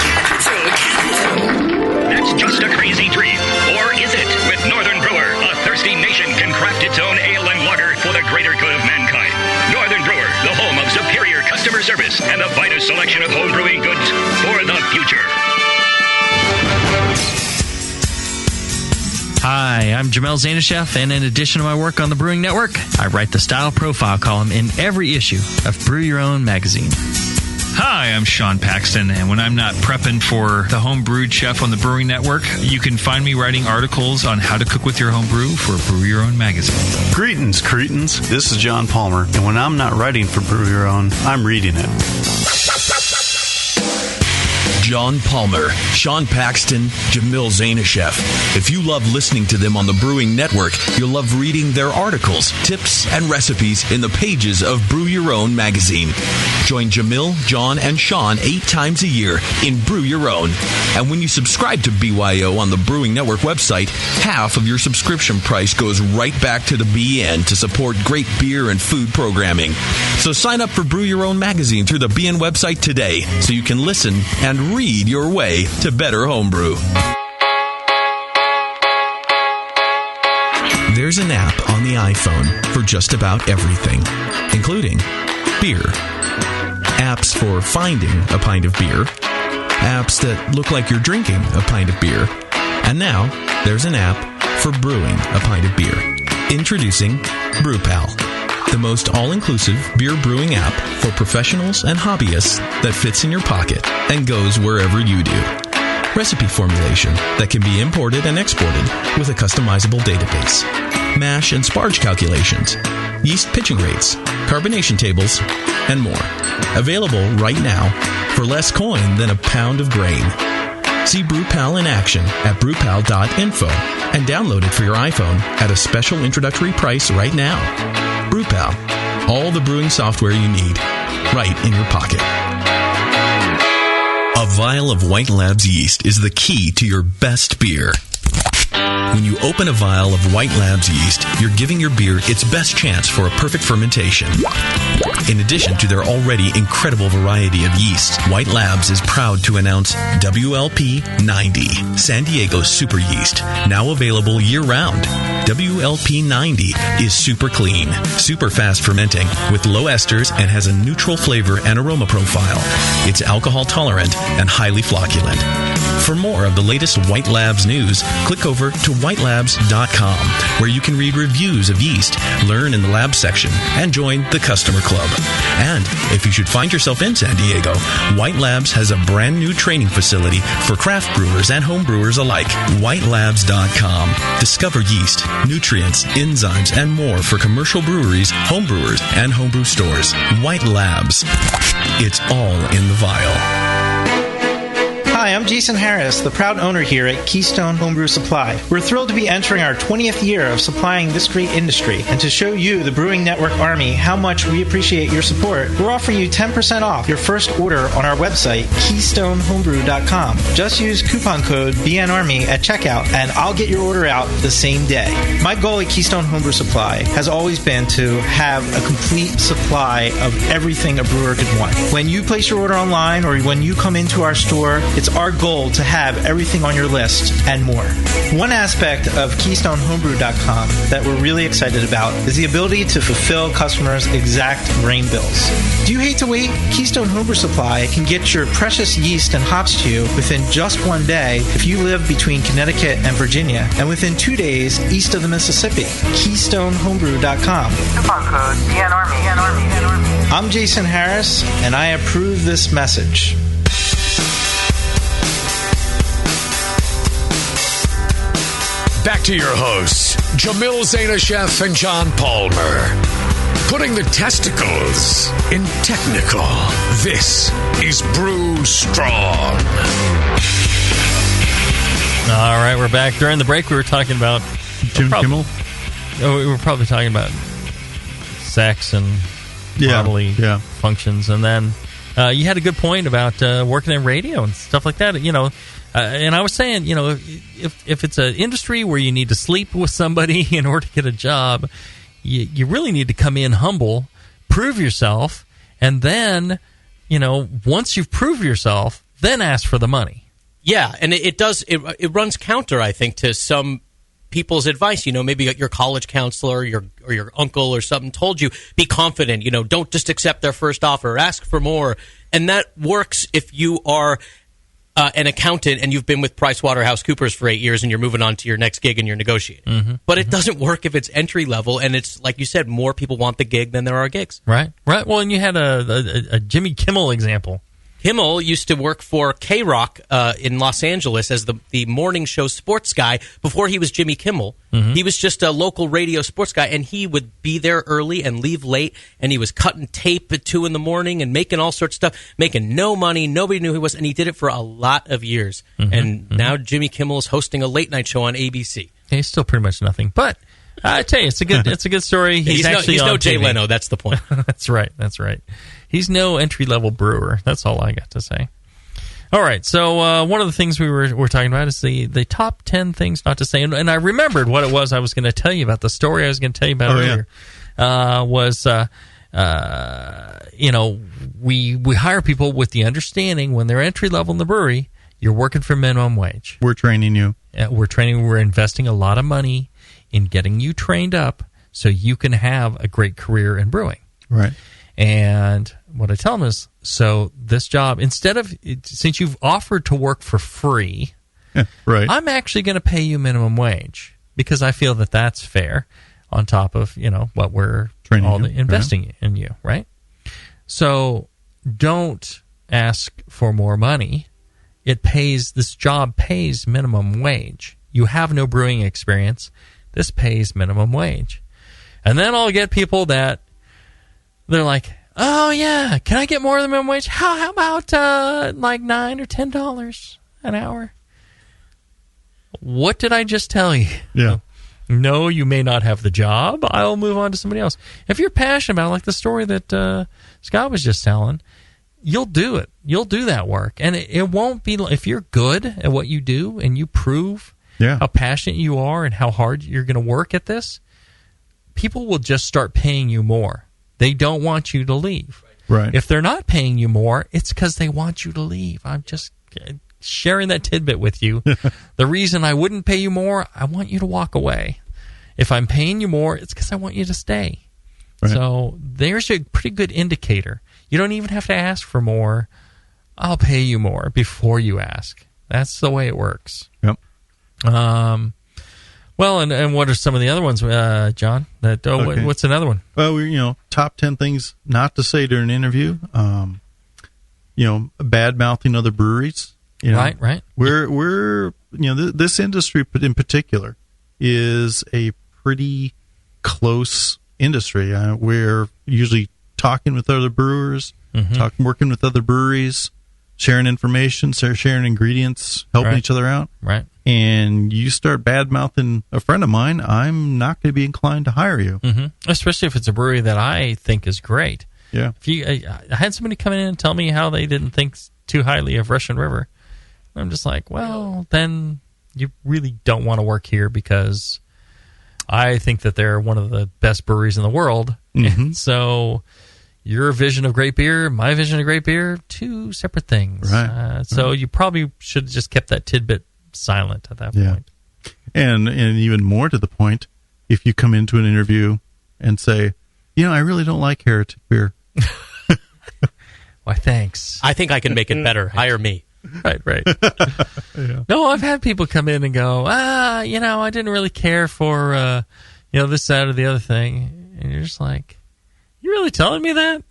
Speaker 10: That's just a crazy dream. Or is it? With Northern Brewer, a thirsty nation can craft its own ale and lager for the greater good of mankind. Northern Brewer, the home of superior customer service and the finest selection of home brewing goods for the future.
Speaker 3: Hi, I'm Jamil Zainasheff, and in addition to my work on the Brewing Network, I write the Style Profile column in every issue of Brew Your Own magazine.
Speaker 16: Hi, I'm Sean Paxton, and when I'm not prepping for the Home Brewed Chef on the Brewing Network, you can find me writing articles on how to cook with your home brew for Brew Your Own magazine.
Speaker 17: Greetings, cretins. This is John Palmer, and when I'm not writing for Brew Your Own, I'm reading it.
Speaker 8: John Palmer, Sean Paxton, Jamil Zainasheff. If you love listening to them on the Brewing Network, you'll love reading their articles, tips, and recipes in the pages of Brew Your Own magazine. Join Jamil, John, and Sean 8 times a year in Brew Your Own. And when you subscribe to BYO on the Brewing Network website, half of your subscription price goes right back to the BN to support great beer and food programming. So sign up for Brew Your Own magazine through the BN website today so you can listen and read your way to better homebrew. There's an app on the iPhone for just about everything, including beer. Apps for finding a pint of beer. Apps that look like you're drinking a pint of beer. And now, there's an app for brewing a pint of beer. Introducing BrewPal, the most all-inclusive beer brewing app for professionals and hobbyists that fits in your pocket and goes wherever you do. Recipe formulation that can be imported and exported with a customizable database. Mash and sparge calculations, yeast pitching rates, carbonation tables, and more. Available right now for less coin than a pound of grain. See BrewPal in action at brewpal.info and download it for your iPhone at a special introductory price right now. BrewPal, all the brewing software you need, right in your pocket. A vial of White Labs yeast is the key to your best beer.
Speaker 1: When you open a vial of White Labs yeast, you're giving your beer its best chance for a perfect fermentation. In addition to their already incredible variety of yeasts, White Labs is proud to announce WLP 90, San Diego's super yeast, now available year-round. WLP 90 is super clean, super fast fermenting, with low esters and has a neutral flavor and aroma profile. It's alcohol tolerant and highly flocculent. For more of the latest White Labs news, click over to whitelabs.com, where you can read reviews of yeast, learn in the lab section, and join the customer club. And if you should find yourself in San Diego, White Labs has a brand new training facility for craft brewers and home brewers alike. Whitelabs.com. Discover yeast, nutrients, enzymes, and more for commercial breweries, home brewers, and homebrew stores. White Labs. It's all in the vial.
Speaker 18: Hi, I'm Jason Harris, the proud owner here at Keystone Homebrew Supply. We're thrilled to be entering our 20th year of supplying this great industry, and to show you, the Brewing Network Army, how much we appreciate your support, we're offering you 10% off your first order on our website, KeystoneHomebrew.com. Just use coupon code BNARMY at checkout, and I'll get your order out the same day. My goal at Keystone Homebrew Supply has always been to have a complete supply of everything a brewer could want. When you place your order online or when you come into our store, it's our goal to have everything on your list and more. One aspect of KeystoneHomebrew.com that we're really excited about is the ability to fulfill customers' exact grain bills. Do you hate to wait? Keystone Homebrew Supply can get your precious yeast and hops to you within just one day if you live between Connecticut and Virginia, and within 2 days east of the Mississippi. KeystoneHomebrew.com. Coupon code BNARMY. I'm Jason Harris, and I approve this message.
Speaker 2: Back to your hosts, Jamil Zainasheff and John Palmer. Putting the testicles in technical. This is Brew Strong.
Speaker 3: All right, we're back. During the break, we were talking about
Speaker 4: Jim Kimmel.
Speaker 3: Oh, we were probably talking about sex and bodily functions, and then you had a good point about working in radio and stuff like that. You know. And I was saying, you know, if it's an industry where you need to sleep with somebody in order to get a job, you really need to come in humble, prove yourself, and then, you know, once you've proved yourself, then ask for the money.
Speaker 5: Yeah, and it it runs counter, I think, to some people's advice. You know, maybe your college counselor or your uncle or something told you, be confident, you know, don't just accept their first offer, ask for more. And that works if you are an accountant and you've been with PricewaterhouseCoopers for 8 years and you're moving on to your next gig and you're negotiating. Mm-hmm. But it doesn't work if it's entry level, and it's, like you said, more people want the gig than there are gigs.
Speaker 3: Right. Well, and you had a Jimmy Kimmel example.
Speaker 5: Kimmel used to work for K-Rock in Los Angeles as the morning show sports guy before he was Jimmy Kimmel. Mm-hmm. He was just a local radio sports guy, and he would be there early and leave late, and he was cutting tape at 2 a.m. and making all sorts of stuff, making no money. Nobody knew who he was, and he did it for a lot of years. Mm-hmm. And now Jimmy Kimmel is hosting a late-night show on ABC.
Speaker 3: He's still pretty much nothing, but I tell you, it's a good story.
Speaker 5: He's no Jay Leno. That's the point.
Speaker 3: That's right. He's no entry-level brewer. That's all I got to say. All right, so one of the things we were talking about is the top 10 things not to say. And I remembered what it was I was going to tell you about. The story I was going to tell you about earlier was, you know, we hire people with the understanding when they're entry-level in the brewery, you're working for minimum wage.
Speaker 4: We're training you.
Speaker 3: We're investing a lot of money in getting you trained up so you can have a great career in brewing.
Speaker 4: Right.
Speaker 3: And what I tell them is, so this job, since you've offered to work for free,
Speaker 4: right,
Speaker 3: I'm actually going to pay you minimum wage because I feel that that's fair on top of, you know, what we're investing in you, right? So don't ask for more money. This job pays minimum wage. You have no brewing experience. This pays minimum wage. And then I'll get people that they're like, oh, yeah, can I get more than minimum wage? How about like $9 or $10 an hour? What did I just tell you?
Speaker 4: Yeah.
Speaker 3: No, you may not have the job. I'll move on to somebody else. If you're passionate about it, like the story that Scott was just telling, you'll do it. You'll do that work. And it won't be, if you're good at what you do and you prove how passionate you are and how hard you're going to work at this, people will just start paying you more. They don't want you to leave.
Speaker 4: Right.
Speaker 3: If they're not paying you more, it's because they want you to leave. I'm just sharing that tidbit with you. The reason I wouldn't pay you more, I want you to walk away. If I'm paying you more, it's because I want you to stay. Right. So there's a pretty good indicator. You don't even have to ask for more. I'll pay you more before you ask. That's the way it works.
Speaker 4: Yep.
Speaker 3: Well, and what are some of the other ones, John? What's another one?
Speaker 4: Well, top 10 things not to say during an interview. Bad mouthing other breweries.
Speaker 3: Right.
Speaker 4: We're this industry in particular is a pretty close industry. We're usually talking with other brewers, working with other breweries, sharing information, sharing ingredients, helping each other out.
Speaker 3: Right.
Speaker 4: And you start bad-mouthing a friend of mine, I'm not going to be inclined to hire you.
Speaker 3: Especially if it's a brewery that I think is great.
Speaker 4: Yeah.
Speaker 3: I had somebody come in and tell me how they didn't think too highly of Russian River. I'm just like, well, then you really don't want to work here because I think that they're one of the best breweries in the world. And so your vision of great beer, my vision of great beer, two separate things.
Speaker 4: Right.
Speaker 3: So you probably should have just kept that tidbit silent at that point.
Speaker 4: And even more to the point, if you come into an interview and say, I really don't like Heretic beer.
Speaker 3: Why, thanks.
Speaker 5: I think I can make it better. Hire me.
Speaker 3: Right. No, I've had people come in and go, I didn't really care for, this, that, or the other thing. And you're just like, you really telling me that?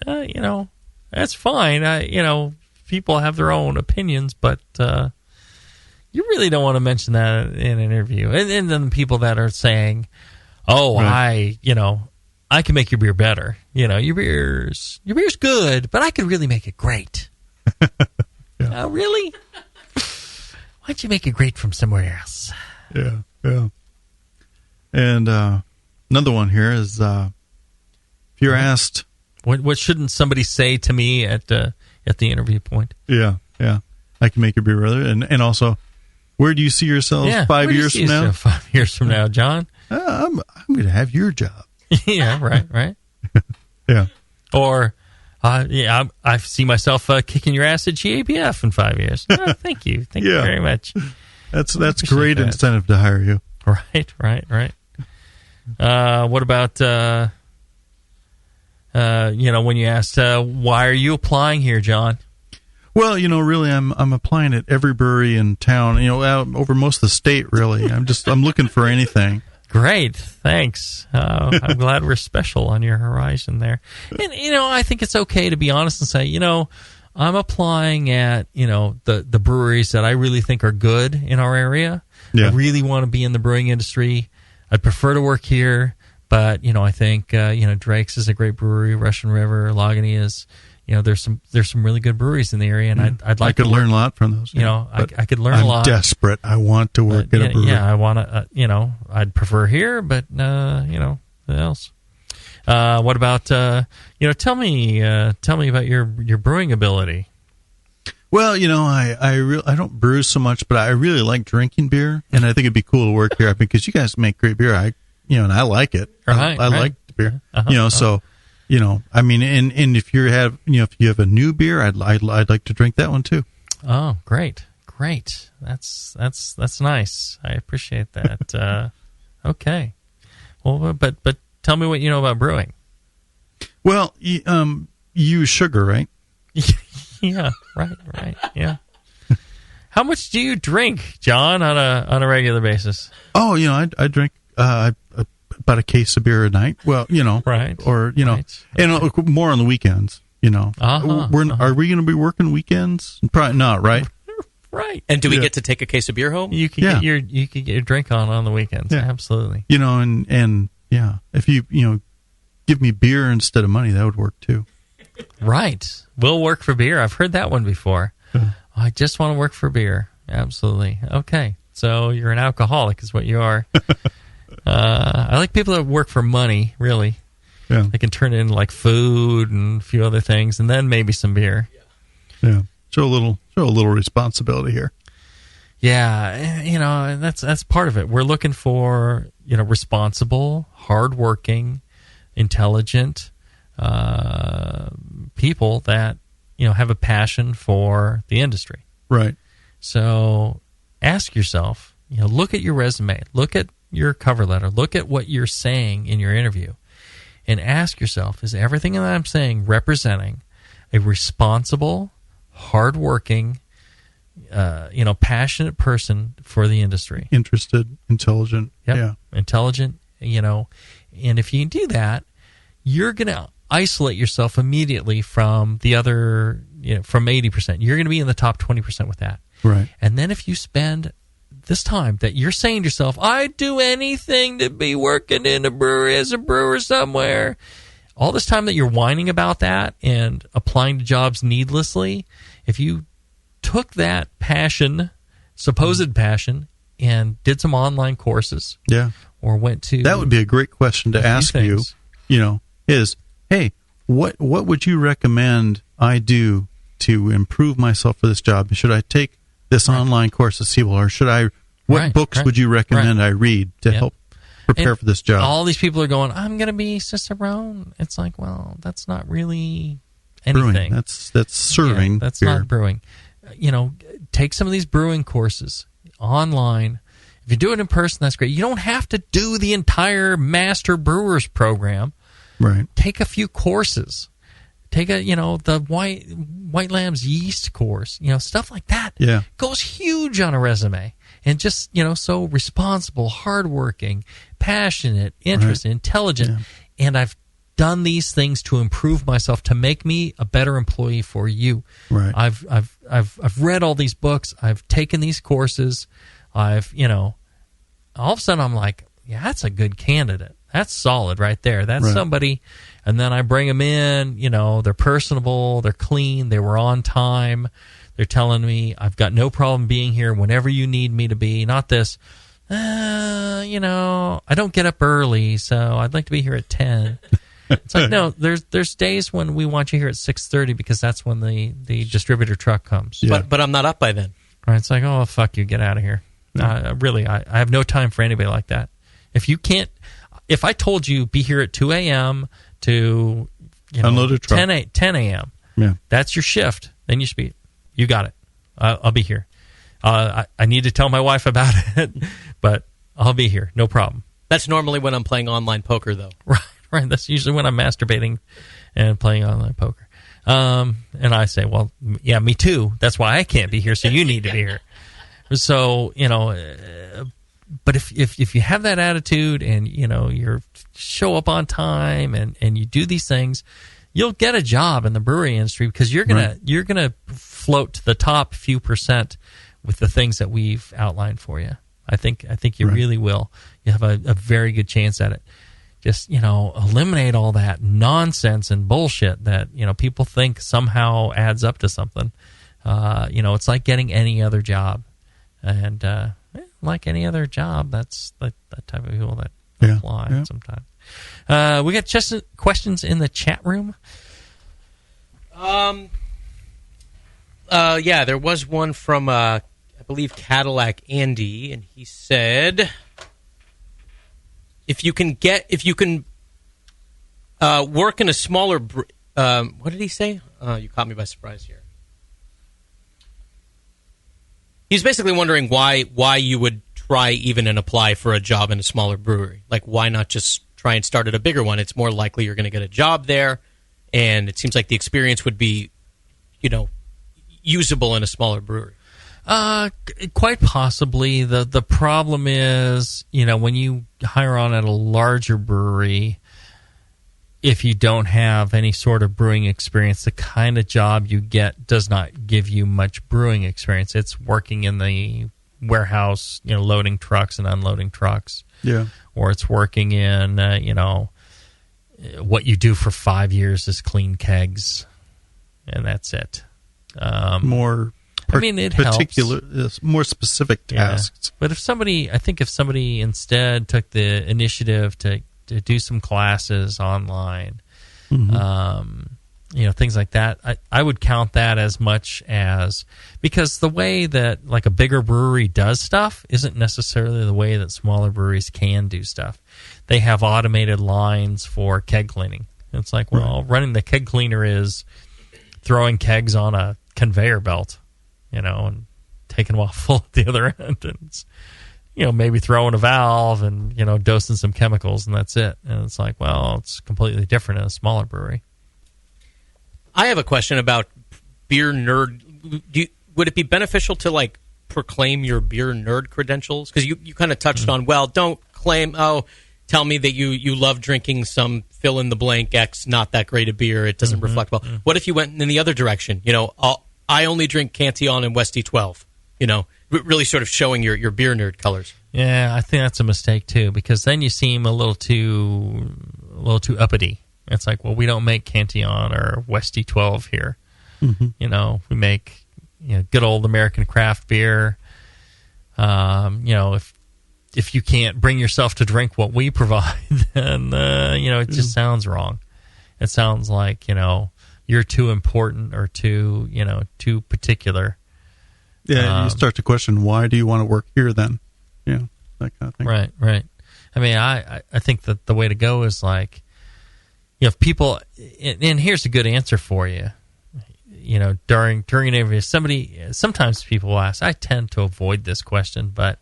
Speaker 3: That's fine. People have their own opinions, but you really don't want to mention that in an interview. And then people that are saying, I can make your beer better. Your beer's good, but I could really make it great. Oh, really? Why don't you make it great from somewhere else?
Speaker 4: Yeah. And another one here is if you're asked...
Speaker 3: What shouldn't somebody say to me at the interview point?
Speaker 4: Yeah. I can make your beer better. And also, where do you see yourselves 5 years from now?
Speaker 3: 5 years from now, John?
Speaker 4: I'm going to have your job.
Speaker 3: Yeah, right.
Speaker 4: Yeah.
Speaker 3: Or... I see myself kicking your ass at GABF in 5 years. Oh, thank you. Thank you very much.
Speaker 4: That's great incentive to hire you.
Speaker 3: Right. What about, when you asked, why are you applying here, John?
Speaker 4: Well, really, I'm applying at every brewery in town, out over most of the state, really. I'm looking for anything.
Speaker 3: Great, thanks. I'm glad we're special on your horizon there. And, I think it's okay to be honest and say, I'm applying at, the breweries that I really think are good in our area. Yeah. I really want to be in the brewing industry. I'd prefer to work here, but, I think, Drake's is a great brewery, Russian River, Lagunitas. There's some really good breweries in the area, and I'd like to
Speaker 4: learn a lot from those.
Speaker 3: I could learn a lot.
Speaker 4: I'm desperate. I want to work at a brewery.
Speaker 3: Yeah, I want to. I'd prefer here, but what else? What about Tell me about your brewing ability.
Speaker 4: Well, I don't brew so much, but I really like drinking beer, and I think it'd be cool to work here because you guys make great beer. And I like it.
Speaker 3: Right,
Speaker 4: I like the beer. So. And if you have a new beer, I'd like to drink that one too.
Speaker 3: Oh, great. That's nice. I appreciate that. Okay. Well, but tell me what you know about brewing.
Speaker 4: Well, you use sugar, right?
Speaker 3: Yeah. Right. Yeah. How much do you drink, John, on a regular basis?
Speaker 4: Oh, I drink about a case of beer a night. Well,
Speaker 3: right.
Speaker 4: Or and more on the weekends. Are we going to be working weekends? Probably not, right?
Speaker 3: Right.
Speaker 5: And do we get to take a case of beer home?
Speaker 3: You can get your drink on the weekends. Yeah. Absolutely.
Speaker 4: And if you give me beer instead of money, that would work too.
Speaker 3: Right. We'll work for beer. I've heard that one before. I just want to work for beer. Absolutely. Okay. So you're an alcoholic is what you are. I like people that work for money, really.
Speaker 4: Yeah.
Speaker 3: They can turn it into like food and a few other things, and then maybe some beer.
Speaker 4: Yeah. Show a little responsibility here.
Speaker 3: Yeah, and that's part of it. We're looking for responsible, hardworking, intelligent people that have a passion for the industry.
Speaker 4: Right.
Speaker 3: So ask yourself, look at your resume, look at your cover letter, look at what you're saying in your interview, and ask yourself, is everything that I'm saying representing a responsible, hardworking, passionate person for the industry?
Speaker 4: Interested, intelligent.
Speaker 3: Yep.
Speaker 4: Yeah.
Speaker 3: Intelligent, and if you can do that, you're going to isolate yourself immediately from the other, from 80%. You're going to be in the top 20% with that.
Speaker 4: Right.
Speaker 3: And then if you spend this time that you're saying to yourself, I'd do anything to be working in a brewery as a brewer somewhere, all this time that you're whining about that and applying to jobs needlessly, if you took that passion, supposed passion, and did some online courses, or went to...
Speaker 4: That would be a great question to ask you, is, hey, what would you recommend I do to improve myself for this job? Should I take this online course at Siebel, or should I... What books would you recommend I read to help prepare for this job?
Speaker 3: All these people are going, I'm going to be Cicerone. It's like, well, that's not really anything.
Speaker 4: Brewing. That's serving.
Speaker 3: That's
Speaker 4: beer.
Speaker 3: not brewing. Take some of these brewing courses online. If you do it in person, that's great. You don't have to do the entire Master Brewers program.
Speaker 4: Right.
Speaker 3: Take a few courses. Take the White Lamb's yeast course. Stuff like that.
Speaker 4: Yeah.
Speaker 3: Goes huge on a resume. And just, so responsible, hardworking, passionate, interested, intelligent. Yeah. And I've done these things to improve myself, to make me a better employee for you.
Speaker 4: Right.
Speaker 3: I've read all these books. I've taken these courses. All of a sudden I'm like, yeah, that's a good candidate. That's solid right there. That's somebody. And then I bring them in, they're personable, they're clean, they were on time. They're telling me I've got no problem being here whenever you need me to be. Not this, I don't get up early, so I'd like to be here at 10. It's like, no, there's days when we want you here at 6:30 because that's when the distributor truck comes.
Speaker 5: Yeah. But I'm not up by then.
Speaker 3: Right? It's like, oh, fuck you, get out of here. Really, I have no time for anybody like that. If I told you be here at 2 a.m. to
Speaker 4: unload a truck.
Speaker 3: 10 a.m., that's your shift, then you should be... You got it. I'll be here. I need to tell my wife about it, but I'll be here. No problem.
Speaker 5: That's normally when I'm playing online poker, though.
Speaker 3: Right. That's usually when I'm masturbating and playing online poker. And I say, well, yeah, me too. That's why I can't be here, so you need to be here. So, but if you have that attitude and, you show up on time and you do these things, you'll get a job in the brewery industry because you're gonna float to the top few percent with the things that we've outlined for you. I think you really will. You have a very good chance at it. Just eliminate all that nonsense and bullshit that people think somehow adds up to something. It's like getting any other job, and like any other job, that's that type of people that apply sometimes. We got just questions in the chat room.
Speaker 5: There was one from I believe Cadillac Andy, and he said, if you can work in a smaller what did he say? You caught me by surprise here. He's basically wondering why you would try even and apply for a job in a smaller brewery. Like, why not just try and start at a bigger one? It's more likely you're going to get a job there, and it seems like the experience would be, usable in a smaller brewery.
Speaker 3: Quite possibly. The problem is, when you hire on at a larger brewery, if you don't have any sort of brewing experience, the kind of job you get does not give you much brewing experience. It's working in the warehouse, loading trucks and unloading trucks.
Speaker 4: Yeah.
Speaker 3: Or it's working in, what you do for 5 years is clean kegs, and that's it. It
Speaker 4: particular,
Speaker 3: helps.
Speaker 4: More specific tasks.
Speaker 3: But if somebody instead took the initiative to do some classes online, things like that. I would count that as much as, because the way that like a bigger brewery does stuff isn't necessarily the way that smaller breweries can do stuff. They have automated lines for keg cleaning. It's like, well, running the keg cleaner is throwing kegs on a conveyor belt, and taking them off full at the other end, and it's, maybe throwing a valve and, dosing some chemicals, and that's it. And it's like, well, it's completely different in a smaller brewery.
Speaker 5: I have a question about beer nerd. Would it be beneficial to, like, proclaim your beer nerd credentials? Because you kind of touched on, well, don't claim, tell me that you love drinking some fill-in-the-blank X, not that great a beer, it doesn't reflect well. What if you went in the other direction? I only drink Cantillon and Westy 12, really sort of showing your beer nerd colors.
Speaker 3: Yeah, I think that's a mistake, too, because then you seem a little too uppity. It's like, well, we don't make Cantillon or Westy 12 here. We make good old American craft beer. If you can't bring yourself to drink what we provide, then it just sounds wrong. It sounds like you're too important or too particular.
Speaker 4: Yeah, you start to question, why do you want to work here then? That kind of thing.
Speaker 3: Right. I mean, I think that the way to go is like, if people, and here's a good answer for you, during an interview, sometimes people will ask, I tend to avoid this question, but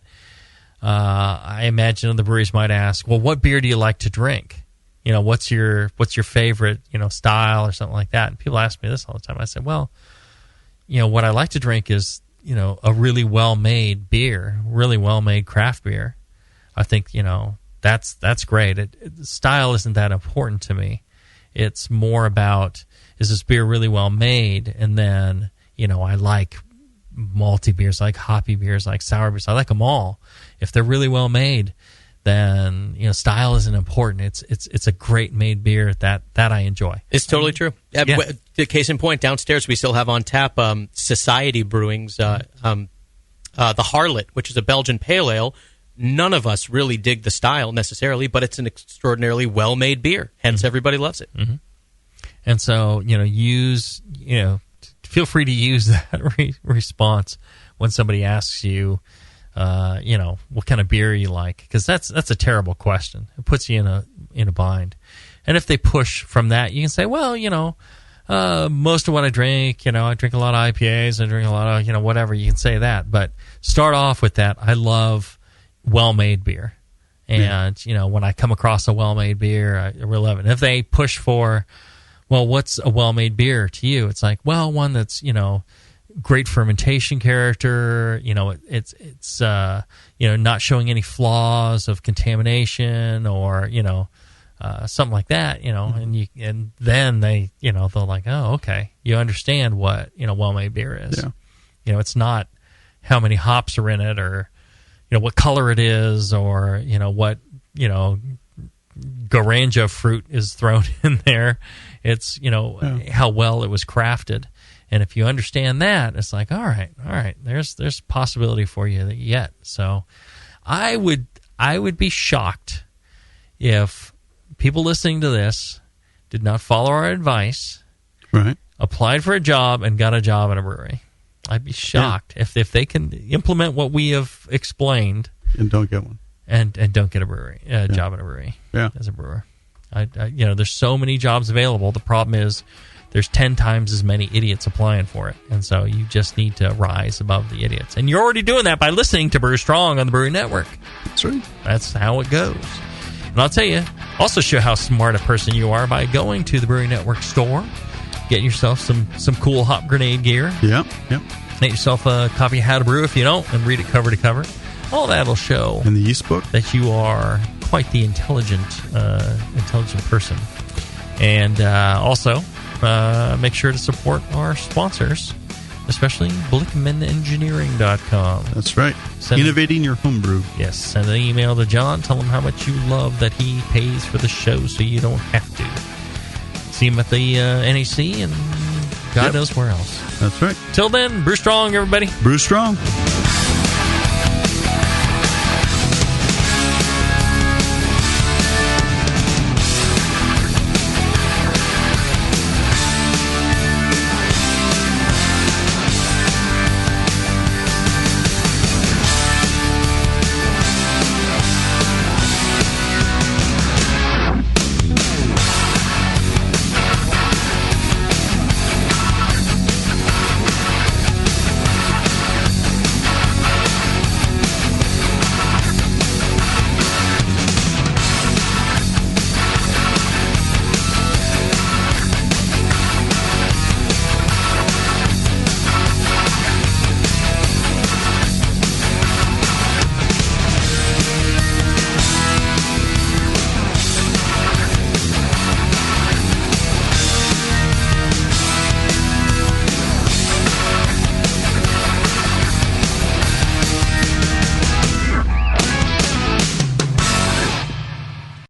Speaker 3: I imagine the breweries might ask, well, what beer do you like to drink? What's your favorite, style or something like that? And people ask me this all the time. I say, well, what I like to drink is, a really well-made beer, really well-made craft beer. I think, that's great. Style isn't that important to me. It's more about, is this beer really well made? And then, I like malty beers, I like hoppy beers, I like sour beers. I like them all. If they're really well made, then style isn't important. It's a great made beer that I enjoy.
Speaker 5: It's totally true. The case in point, downstairs we still have on tap Society Brewing's the Harlot, which is a Belgian pale ale. None of us really dig the style necessarily, but it's an extraordinarily well-made beer. Hence, everybody loves it.
Speaker 3: And so, feel free to use that response when somebody asks you, what kind of beer you like, because that's a terrible question. It puts you in a bind. And if they push from that, you can say, well, most of what I drink, I drink a lot of IPAs, I drink a lot of, whatever. You can say that, but start off with that. I love well-made beer, and when I come across a well-made beer, I really love it. And if they push for, well, what's a well-made beer to you? It's like, well, one that's great fermentation character. It's not showing any flaws of contamination or something like that. And then they they're like, oh, okay, you understand what well-made beer is. Yeah. It's not how many hops are in it or what color it is, or what Garanja fruit is thrown in there. It's how well it was crafted, and if you understand that, it's like, all right, there's possibility for you yet. So, I would be shocked if people listening to this did not follow our advice, applied for a job and got a job at a brewery. I'd be shocked if they can implement what we have explained
Speaker 4: and don't get one,
Speaker 3: and don't get a brewery job at a brewery as a brewer. There's so many jobs available. The problem is there's 10 times as many idiots applying for it, and so you just need to rise above the idiots. And you're already doing that by listening to Brew Strong on the Brewing Network.
Speaker 4: That's right.
Speaker 3: That's how it goes. And I'll tell you, also show how smart a person you are by going to the Brewing Network store. Get yourself some cool hop grenade gear.
Speaker 4: Yep.
Speaker 3: Make yourself a copy of How to Brew if you don't, and read it cover to cover. All that'll show
Speaker 4: in the yeast book
Speaker 3: that you are quite the intelligent person. And also, make sure to support our sponsors, especially BlickmanEngineering.com.
Speaker 4: That's right. Innovating your homebrew.
Speaker 3: Yes. Send an email to John. Tell him how much you love that he pays for the show so you don't have to. See him at the NEC and God knows where else.
Speaker 4: That's right.
Speaker 3: Till then, brew strong, everybody.
Speaker 4: Brew strong.